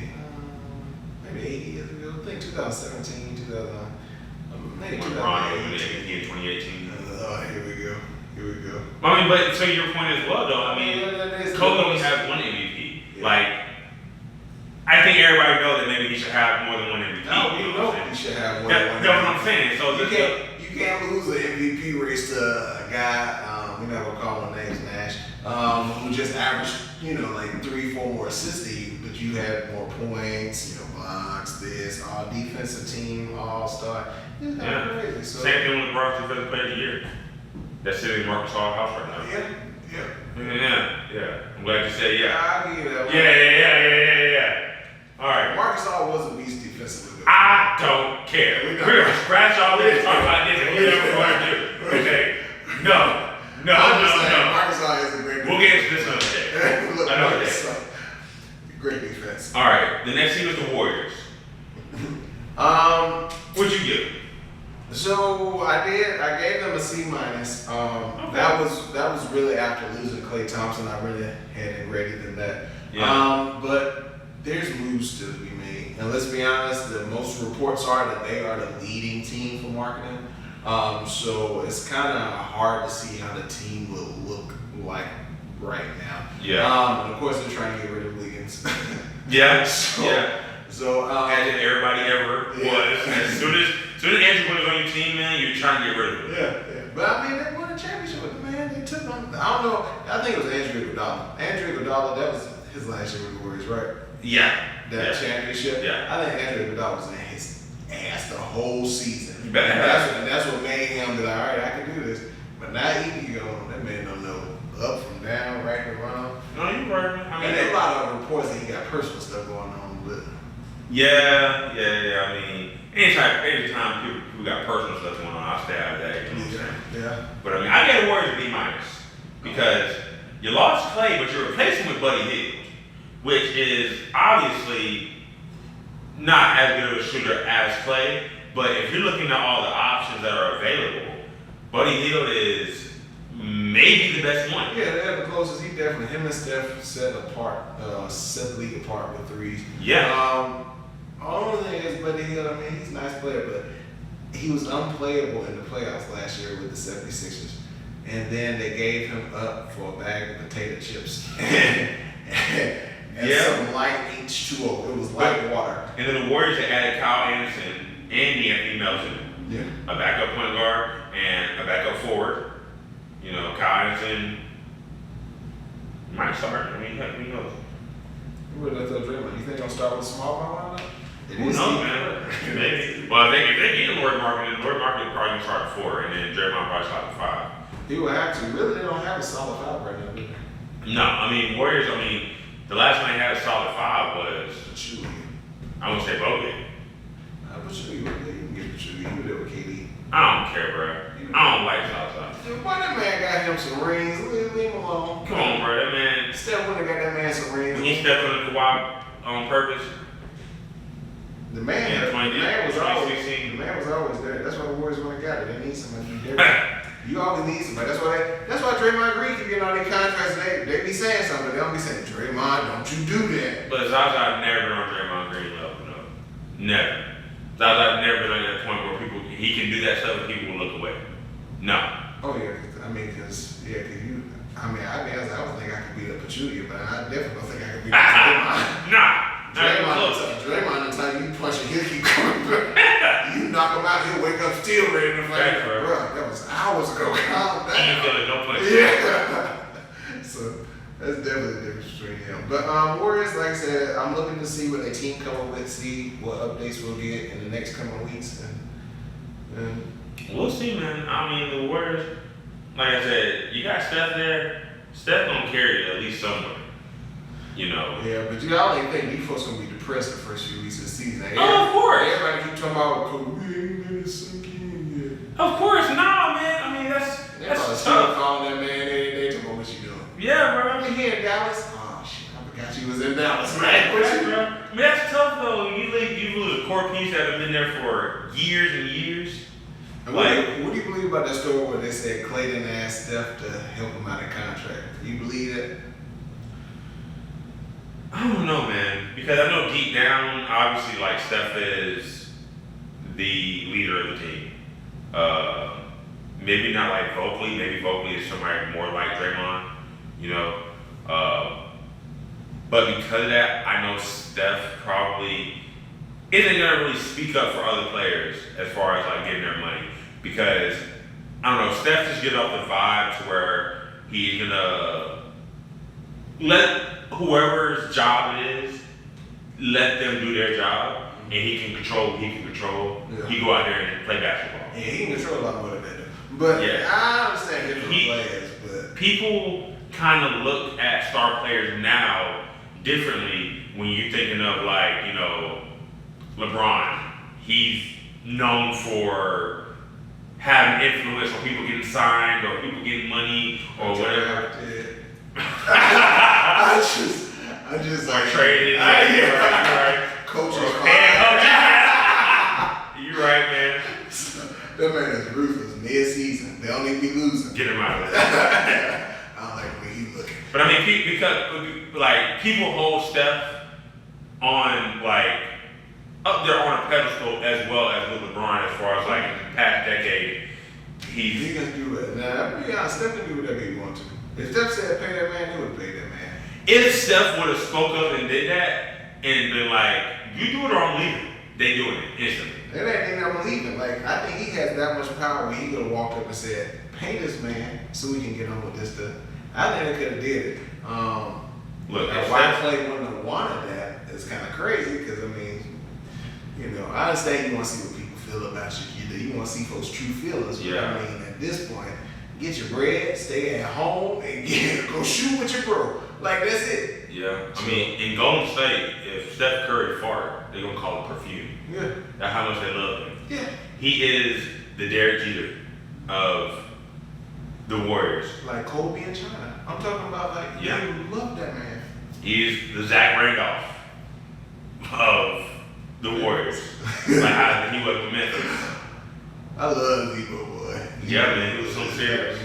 maybe 8 years ago. I think 2017, 2000. Maybe When LeBron was MVP in 2018. Here we go. I mean, but to your point as well, though, I mean, Kobe only has one MVP. Yeah. Like, I think everybody knows that maybe he should have more than one MVP. No, you you know know what I'm he saying? should have one. That's what I'm saying. So You can't lose an MVP race to a guy, we're not gonna call no names, Nash, who just averaged, like 3-4 more assists than you, but you had more points, blocks, this, all defensive team, all-star. It's kind of crazy. So, same thing with LeBron's defensive player of the year. That's sitting in Marcus Hall house right now. Yeah. I'm glad you said yeah. I'll give you that one. Yeah. All right. Marcus All was a beast defensively. I don't care. We're gonna scratch all this and talk about this and whatever we want to do. Okay? No. Marcus All is a great defense. We'll get into this another day. Look, Another Marcus day. All, great defense. All right. The next team is the Warriors. What'd you give? So I gave them a C-. Okay. That was really after losing Klay Thompson. I really had it greater than that. Yeah. But there's moves still to be made. And let's be honest, the most reports are that they are the leading team for marketing. So it's kind of hard to see how the team will look like right now. Yeah. And of course they're trying to get rid of Wiggins. Yeah. So As if everybody ever was. As soon as Andrew was on your team, man, you're trying to get rid of him. Yeah. But I mean, they won a championship with the man. They took him. I don't know. I think it was Andrew Iguodala. Andrew Iguodala, that was his last year with the Warriors, right? Yeah. That championship. Yeah. I think Andrew Iguodala was in his ass the whole season. You better And that's what made him be like, all right, I can do this. But now he can go. That man don't know up from down, right and wrong. No, you're right. I mean, And there's a lot of reports that he got personal stuff going on with. Yeah. I mean, anytime people got personal stuff going on, I stay out of that. You know what I'm saying? Yeah. But I mean, I get Warriors B- because you lost Clay, but you're replacing with Buddy Hield, which is obviously not as good of a shooter as Clay. But if you're looking at all the options that are available, Buddy Hield is maybe the best one. Yeah, they're the closest. He definitely, him and Steph set the league apart with threes. Yeah. Only thing is, Buddy Hield, I mean, he's a nice player, but he was unplayable in the playoffs last year with the 76ers. And then they gave him up for a bag of potato chips. and some light H2O. It was light water. And then the Warriors had added Kyle Anderson and D'Anthony Melton. Yeah. A backup point guard and a backup forward. Kyle Anderson might start. I mean, who knows? You would have thought Draymond. You think they'll start with a small ball lineup? Who knows, man? Maybe. Well, if they get Lord Marketing probably gonna start at 4, and then Draymond probably start at 5. He would have to. Really, they don't have a solid 5 right now, do they? No, I mean Warriors. The last one they had a solid 5 was Chewy. I won't say Bogut. But Chewy would there. You can get Chewy. You would there with KD. I don't care, bro. I don't like Southside. Why that man got him some rings? Leave him alone. Come on, bro. That man. Steph wouldn't have got that man some rings. When he stepped on the Kawhi on purpose. The man, Yeah, the man was 2016. always there. That's why the Warriors went and got it. They need somebody to be there. You always need somebody. That's why Draymond Green keep getting all these contracts. They be saying something. They don't be saying, Draymond, don't you do that. But Zaza never been on Draymond Green level, no. Never. Zaza never been at that point where he can do that stuff and people will look away. No. Oh yeah, cause you. I don't think I could beat up Pachulia, but I definitely don't think I could beat up Draymond. Nah. Draymond, the time you punch a heel, keep coming back. You knock him out, he'll wake up still ready to fight. Bro, that was hours ago. Calm down. He ain't feeling no place. Yeah. So that's definitely the difference between him. But Warriors, like I said, I'm looking to see what their team come up with, see what updates we'll get in the next couple of weeks, and we'll see, man. I mean, the Warriors, like I said, you got Steph there. Steph gonna carry it at least somewhere. You know. Yeah, but I don't even think these folks gonna be depressed the first few weeks of the season. Oh, of course. Everybody keep talking about Kobe ain't let it sink in yet. Of course, nah, man. I mean, that's still tough. calling that man. They talking about what you doing. Yeah, bro. I'm here in Dallas. Oh shit, I forgot you was in Dallas, man. Bro. I mean, that's tough though. You lose a core piece that have been there for years and years. What do you believe about that story where they said Clayton asked Steph to help him out of contract? You believe that? I don't know, man, because I know deep down, obviously, like Steph is the leader of the team. Maybe not like vocally. Maybe vocally is somebody more like Draymond, you know. But because of that, I know Steph probably isn't gonna really speak up for other players as far as like getting their money, because I don't know. Steph just gives off the vibe to where he's gonna let whoever's job it is, let them do their job, and he can control. Yeah. He go out there and play basketball. Yeah, he can control a lot more than that. But yeah, I understand different players. But people kind of look at star players now differently when you're thinking of like, you know, LeBron. He's known for having influence on people getting signed or people getting money or whatever. I just like traded. You're right. Coaches. You're right, man. That man is ruthless. Mid-season, they don't even be losing. Get him out of there. I don't like the way he's looking. But I mean, because like people hold Steph on like up there on a pedestal as well as with LeBron as far as like in the past decade. He can do it. Now, to be honest, Steph can do whatever he wants to. If Steph said pay that man, he would pay that man. If Steph would have spoke up and did that and been like, you do it or I'm leaving, they doing it instantly. That ain't I'm leaving. Like, I think he has that much power where he could have walked up and said, pay this man so we can get on with this stuff. I think they could have did it. Look, why Clay wouldn't have wanted that is kind of crazy because, I mean, you know, I understand you want to see what people feel about you. You want to see folks' true feelings. But yeah. I mean, at this point, get your bread, stay at home, and go shoot with your bro. Like, that's it. Yeah. I mean, in Golden State, if Steph Curry fart, they're going to call it perfume. Yeah. That's how much they love him. Yeah. He is the Derek Jeter of the Warriors. Like Kobe in China. I'm talking about, like, you love that man. He is the Zach Randolph of the Warriors. Like how he was with Memphis. I love Debo, boy. Yeah, man, he was so serious.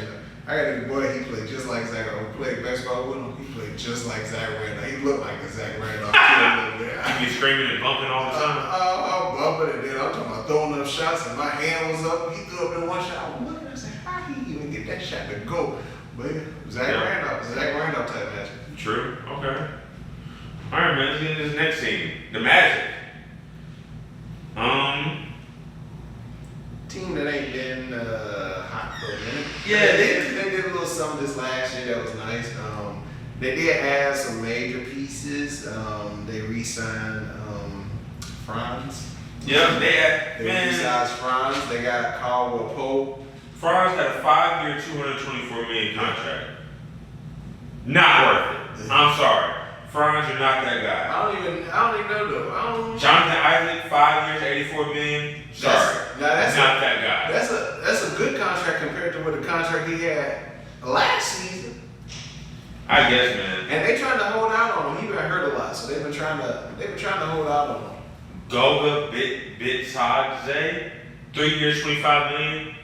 I got a boy, he played just like Zach. I played basketball with him. He played just like Zach Randolph. He looked like a Zach Randolph kid. He be screaming and bumping all the time. I'm bumping it, then I'm talking about throwing up shots, and my hand was up. He threw up in one shot. I'm looking and saying, how he even get that shot to go? But Zach Randolph type match. True. Okay. All right, man. Let's get into this next team, the Magic. Team that ain't been hot for a minute. Yeah, they did a little something this last year that was nice. They did add some major pieces. They re-signed Franz. Yeah, they re-signed Franz. They got Caldwell Pope. Franz had a 5-year, $224 million contract. Not worth it. I'm sorry. Franz, you're not that guy. I don't even know though. Jonathan Isaac, 5 years, $84 million. Sorry. That's not that guy. That's a good contract compared to what the contract he had last season. I guess, man. And they trying to hold out on him. He got hurt a lot, so they've been trying to hold out on him. Goga Bitadze, 3 years, $25 million.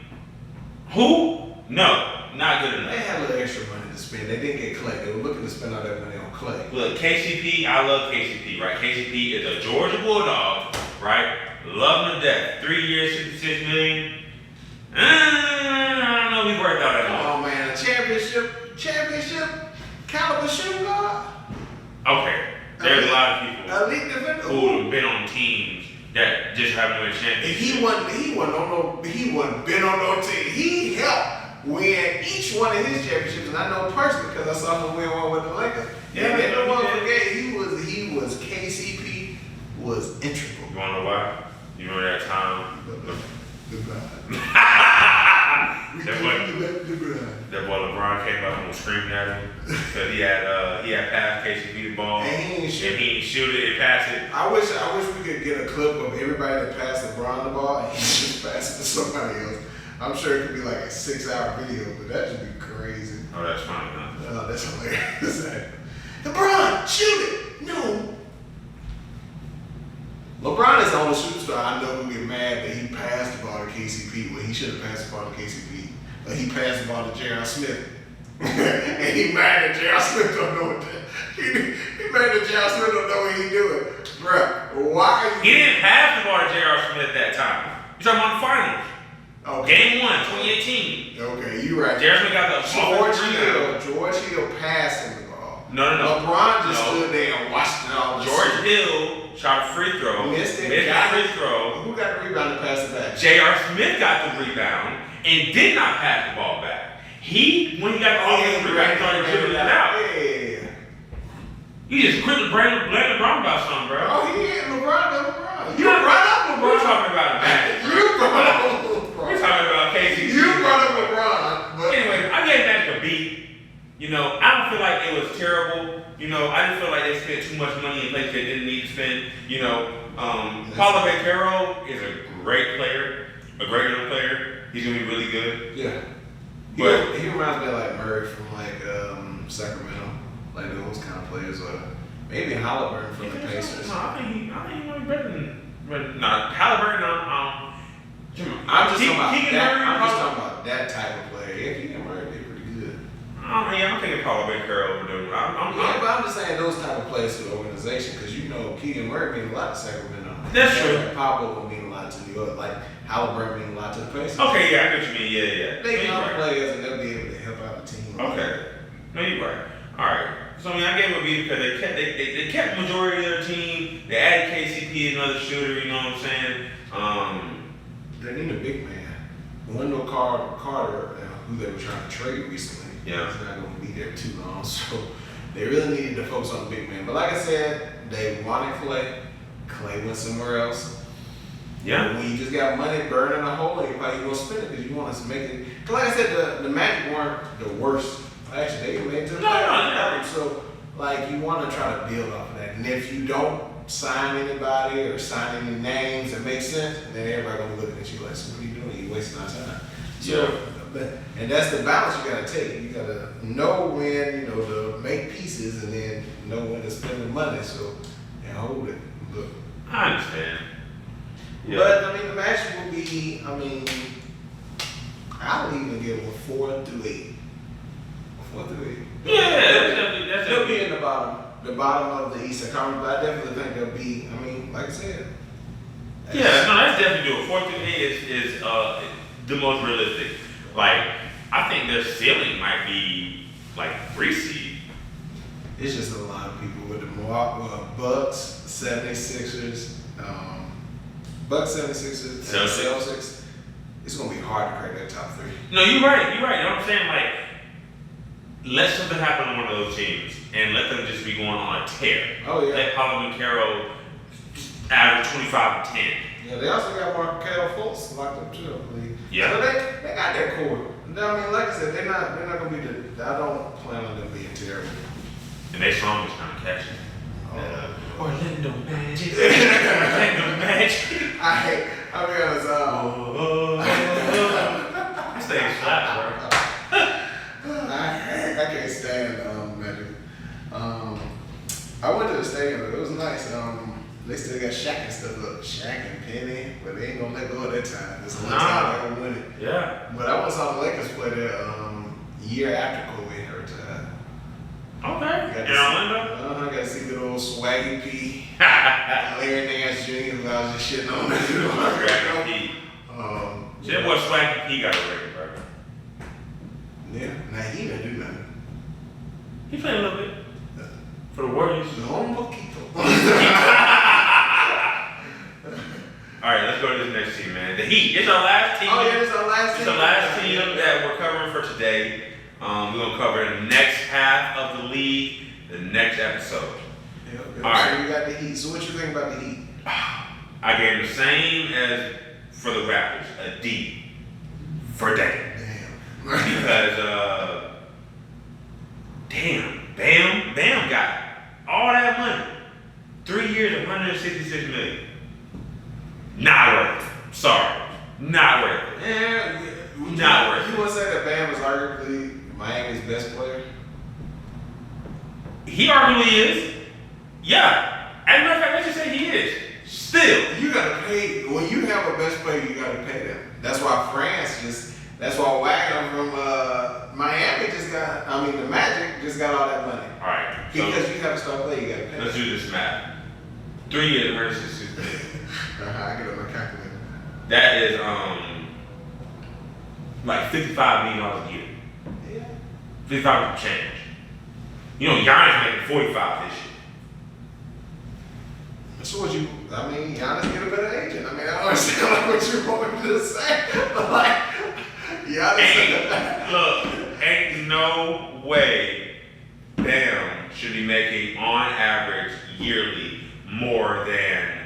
Who? No, not good enough. They had a little extra money to spend. They didn't get Clay. They were looking to spend all that money on Clay. Look, KCP, I love KCP, right? KCP is a Georgia Bulldog, right? Love him to death. 3 years, $56 million. I don't know if he's worth out that much. Oh man, a championship caliber shooting guard. Okay, there's a lot of people Elite defender. who have been on teams that just haven't won a championship. He wasn't been on no team. He helped win each one of his championships, and I know personally because I saw him win one with the Lakers. Yeah, and no one yeah. forget he was KCP was integral. You wanna know why? You remember that time? That boy LeBron came up and was screaming at him because he had passed KCP the ball And he didn't shoot it and passed it. I wish we could get a clip of everybody that passed LeBron the ball and he just passed it to somebody else. I'm sure it could be like a 6-hour video, but that should be crazy. Oh, that's funny, huh? Oh, that's hilarious. LeBron, shoot it! No. LeBron is the only superstar I know who get mad that he passed the ball to KCP when he should have passed the ball to KCP. Like he passed the ball to J.R. Smith. And he mad that J.R. Smith don't know what he mad that J.R. Smith don't know what he doing. Bruh, why are you... He didn't pass the ball to J.R. Smith that time. You're talking about the finals. Okay. Game 1, 2018. Okay, you right. J.R. Smith got the George Hill passed him the ball. No. LeBron just stood there and watched it all. George Hill shot a free throw. Missed it. Free throw. Who got the rebound to pass it back? J.R. Smith got the rebound and did not pass the ball back. When he got the offensive rebound, he started dribbling it out. Yeah. You just quickly blame LeBron about something, bro. Oh, he ain't LeBron. You brought up LeBron. We're talking about Magic. You brought up LeBron. We're talking about KCP. You brought up LeBron. But Anyway, I gave Magic a B. You know, I don't feel like it was terrible. You know, I just feel like they spent too much money in places they didn't need to spend. You know, Paulo Banchero is a great player, a great young player. He's gonna be really good. yeah. But he reminds me of like Murray from like Sacramento, like those kind of players, or maybe Halliburton from the Pacers. No, I think he might be better than Halliburton. I'm just talking about Keegan that. Murray, I'm just talking about that type of player. Yeah, Keegan Murray did pretty good. I'm thinking Paulo Banchero over there. Yeah, but I'm just saying those type of players to the organization because you know Keegan Murray means a lot to Sacramento. That's true. Like Pablo will mean a lot to New York. Like Halliburton means a lot to the Pacers. Okay, yeah, I get what you mean. Yeah. They No, young you're right. players and they'll be able to help out the team. Okay. No, you're right. All right. So I mean, I gave it a B because they kept majority of their team. They added KCP, another shooter. You know what I'm saying? They need a big man. Wendell Carter, who they were trying to trade recently, Yeah. he's not going to be there too long. So they really needed to focus on the big man. But like I said, they wanted Clay. Clay went somewhere else. Yeah. When you just got money burning a hole, you're probably going to spend it because you want to make it. Because like I said, the Magic weren't the worst. Actually, they made it to the playoffs. So, like, you want to try to build off of that. And if you don't sign anybody or sign any names that make sense, then everybody going to be looking at you like, so what are you doing? You're wasting our time. So, and that's the balance you got to take. You got to know when, to make pieces and then know when to spend the money. So, and hold it. Look. I understand. Yeah. But, I mean, the Magic will be, I would even give them 4 through 8. 4 through 8. Yeah, They'll be in the bottom of the Eastern Conference, but I definitely think they'll be, like I said. Yeah, no, that's definitely doable. 4 through 8 is the most realistic. Like, I think their ceiling might be like 3 seed. It's just a lot of people with the Bucks, 76ers, Bucks, 76ers, and Celtics. It's gonna be hard to crack that top 3. No, you're right. You know what I'm saying? Like, let something happen on one of those teams and let them just be going on a tear. Oh, yeah. Let Paulo Banchero average 25 and 10. Yeah, they also got Markel Fultz locked up too, I believe. Yeah. So they got their core. Like I said, they're not gonna be I don't plan on them being terrible. And their song is kind of catchy. Orlando Magic. I'll be honest. This thing slaps, bro. I can't stand Magic. I went to the stadium. It was nice. They still got Shaq and stuff up. Shaq and Penny, but they ain't gonna let go of that time. There's one time they're gonna win it. Yeah. But I once saw the Lakers play there year after Kobe retired. Okay. In Orlando? I got to see good old Swaggy P. Larry Nance Jr. who I was just shitting on. Swaggy P. Shit, boy, Swaggy P got a record, bro. Yeah. Now he didn't do nothing. He played a little bit. For the Warriors. No poquito. All right, let's go to this next team, man. The Heat. It's our last team. Oh, yeah, it's our last team. It's our last team that we're covering for today. We're going to cover the next half of the league, the next episode. Yep. All right. So we got the Heat. So what you think about the Heat? I gave them the same as for the Raptors, a D for Dame. Damn. Because, Bam got all that money. 3 years, $166 million. Not worth it. Sorry. Not worth it. Yeah, Not worth it. You want to say that Bam is arguably Miami's best player? He arguably is. Yeah. As a matter of fact, let's just say he is. Still. You gotta pay when you have a best player. You gotta pay them. That's why That's why Wagner from Miami the Magic just got all that money. All right. Because you have a star player, you gotta pay. Let's do this math. 3 years, $166 million. I get on my calculator. That is like $55 million a year. Yeah. 55 change. You know, Giannis making 45 this year. So what Giannis get a better agent. I don't understand what you want me to say. But Giannis Ain't no way Bam should be making on average yearly more than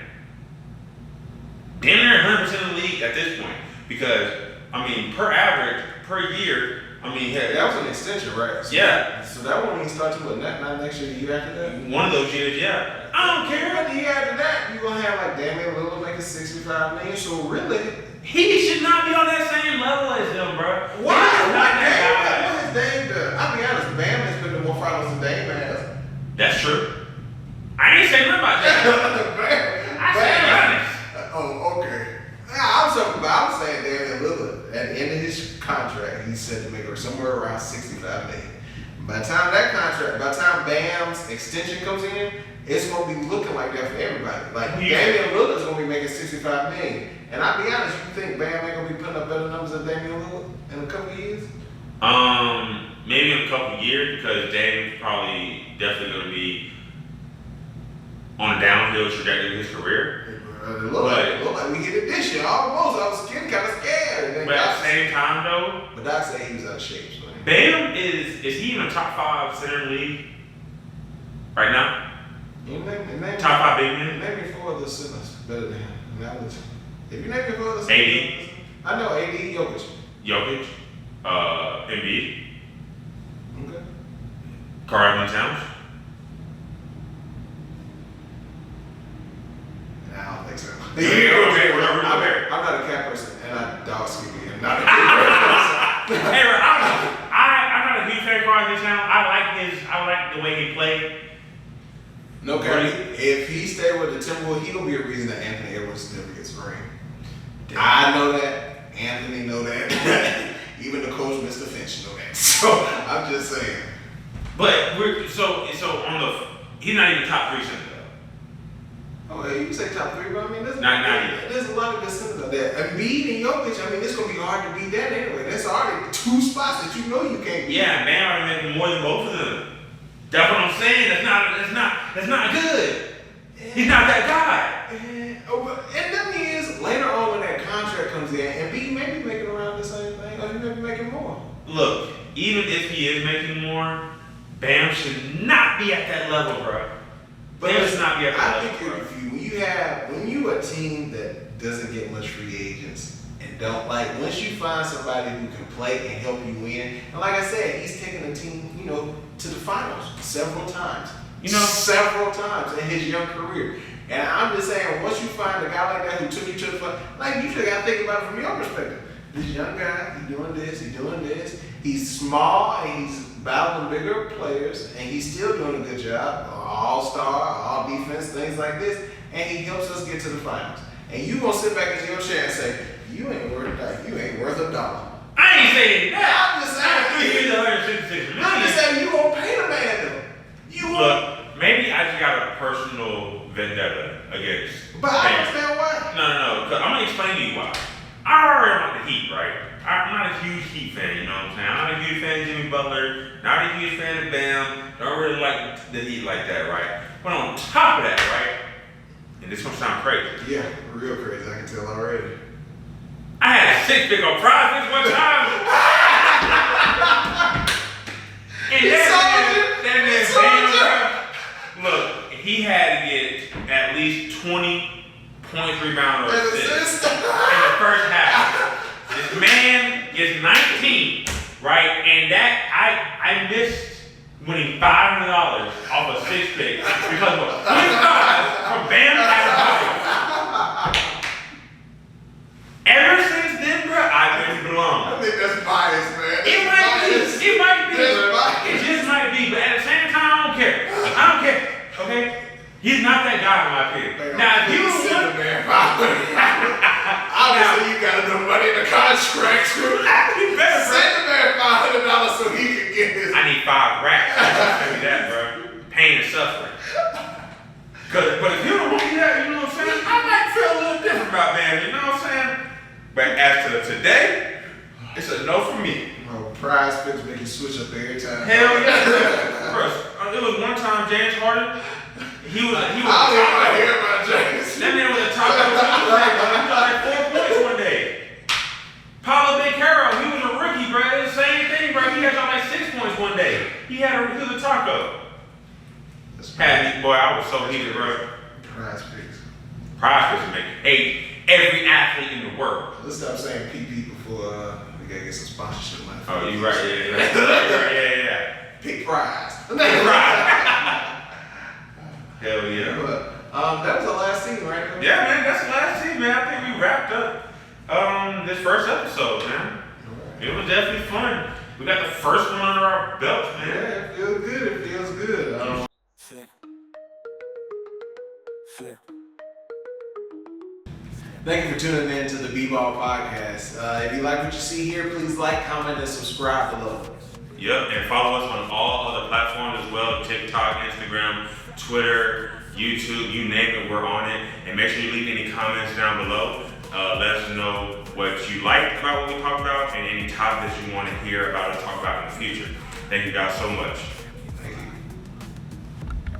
damn near 100% of the league at this point. Because per year, that was an extension, right? So yeah. So that won't even start to not next year, the year after that? One of those years, yeah. I don't care. But the year after that, you're gonna have like Damian Lillard making $65 million. So really, he should not be on that same level as him, bro. why? Not What that has Dame done? I'll be honest, Bam has been to more finals than Dame has. That's true. I ain't saying nothing about that. I said honest. Oh, okay. I'm saying Damian Lillard at the end of his contract, he's set to make somewhere around $65 million. By the time Bam's extension comes in, it's gonna be looking like that for everybody. Like Damian Lillard's gonna be making $65 million. And I'll be honest, you think Bam ain't gonna be putting up better numbers than Damian Lillard in a couple of years? Maybe in a couple of years because Dame's probably definitely gonna be on a downhill trajectory of his career. It looked like we hit it this year. Almost. I was kind of scared. But at the same time, though, but Doc said he was out of shape. So Bam is he in the top 5 center in the league right now? Name Top 5 big men? Name me 4 other centers better than him. If you name me 4 other centers, AD. I know AD, Jokic. Embiid. Okay. Karl Towns. I don't think so. Okay, I'm not a cat person, and I dog ski me. I'm not a cat person. Hey, I'm not a huge fan of Karl Towns. I like the way he played. No, Gary. If he stay with the Timberwolves, he'll be a reason that Anthony Edwards never gets a ring. I know that. Anthony know that. Even the coach, Mr. Finch, know that. So I'm just saying. But he's not even top 3 center though. Oh, hey, you can say top 3, but there's Not a lot of good centers out there. Embiid and Jokic, it's gonna be hard to beat that anyway. That's already 2 spots that you know you can't beat. Yeah, man, already making more than both of them. That's what I'm saying. That's not good. He's not that guy. And then he is later on when that contract comes in, and B may be making around the same thing, or he may be making more. Look, even if he is making more, Bam should not be at that level, bro. Bam should not be at that level. I think when you a team that doesn't get much free agents and don't once you find somebody who can play and help you win, and like I said, he's taken the team, to the finals several times. Several times in his young career. And I'm just saying, once you find a guy like that who took you to the finals, you just gotta think about it from your perspective. This young guy, he's doing this, he's small, and he's battling bigger players, and he's still doing a good job. All-star, all defense, things like this, and he helps us get to the finals. And you gonna sit back in your chair and say, you ain't worth that. You ain't worth $1. I ain't saying that. I'm just saying. I'm just saying you gonna pay the man though. Look, maybe I just got a personal vendetta against. But I understand why. No. Cause I'm gonna explain to you why. I already like the Heat, right? I'm not a huge Heat fan, you know what I'm saying? I'm not a huge fan of Jimmy Butler, not a huge fan of Bam. Don't really like the Heat like that, right? But on top of that, right? And this gonna sound crazy. Yeah, real crazy. I can tell already. I had a 6 on prize this one time. And look, he had to get at least 20 points, rebound, or assists in the first half. This man gets 19, right? And that I missed winning $500 off a 6 pick because of a 25 from Bam Adebayo. Ever since then, bro, I've been blown. I think that's biased, man. It might be. It just might be. But at the same time, I don't care. Okay? He's not that guy in my opinion. Now, if you send the man obviously you got enough money in the contract to you better send the man $500 so he can get his. I need 5 racks. I'll tell you that, bro. Pain and suffering. But if you don't want that, you know what I'm saying? I might feel a little different about Bam, you know what I'm saying? But as to today, it's a no for me. Oh, prize picks make you switch up every time. Hell yeah. Bro, it was one time James Harden. He was I don't even want to hear about James. That man was a top of the league. He got like 4 points one day. Paulo Beccaro, he was a rookie, bro. It's the same thing, bro. He had like 6 points one day. He was a taco. Had me, boy, I was so heated, bro. Prize picks. Prize picks make every athlete in the world. Let's stop saying PP before we gotta get some sponsorship money. Oh, you right, yeah. Pick prize. Hell yeah. But, that was the last scene, right? Yeah, man, that's the last scene, man. I think we wrapped up this first episode, man. Right. It was definitely fun. We got the first one under our belt, man. Yeah, it feels good. It feels good. Thank you for tuning in to the B-Ball Podcast. If you like what you see here, please like, comment, and subscribe below. Yep, and follow us on all other platforms as well: TikTok, Instagram, Twitter, YouTube, you name it, we're on it. And make sure you leave any comments down below. Let us know what you liked about what we talked about and any topics you want to hear about us talk about in the future. Thank you guys so much.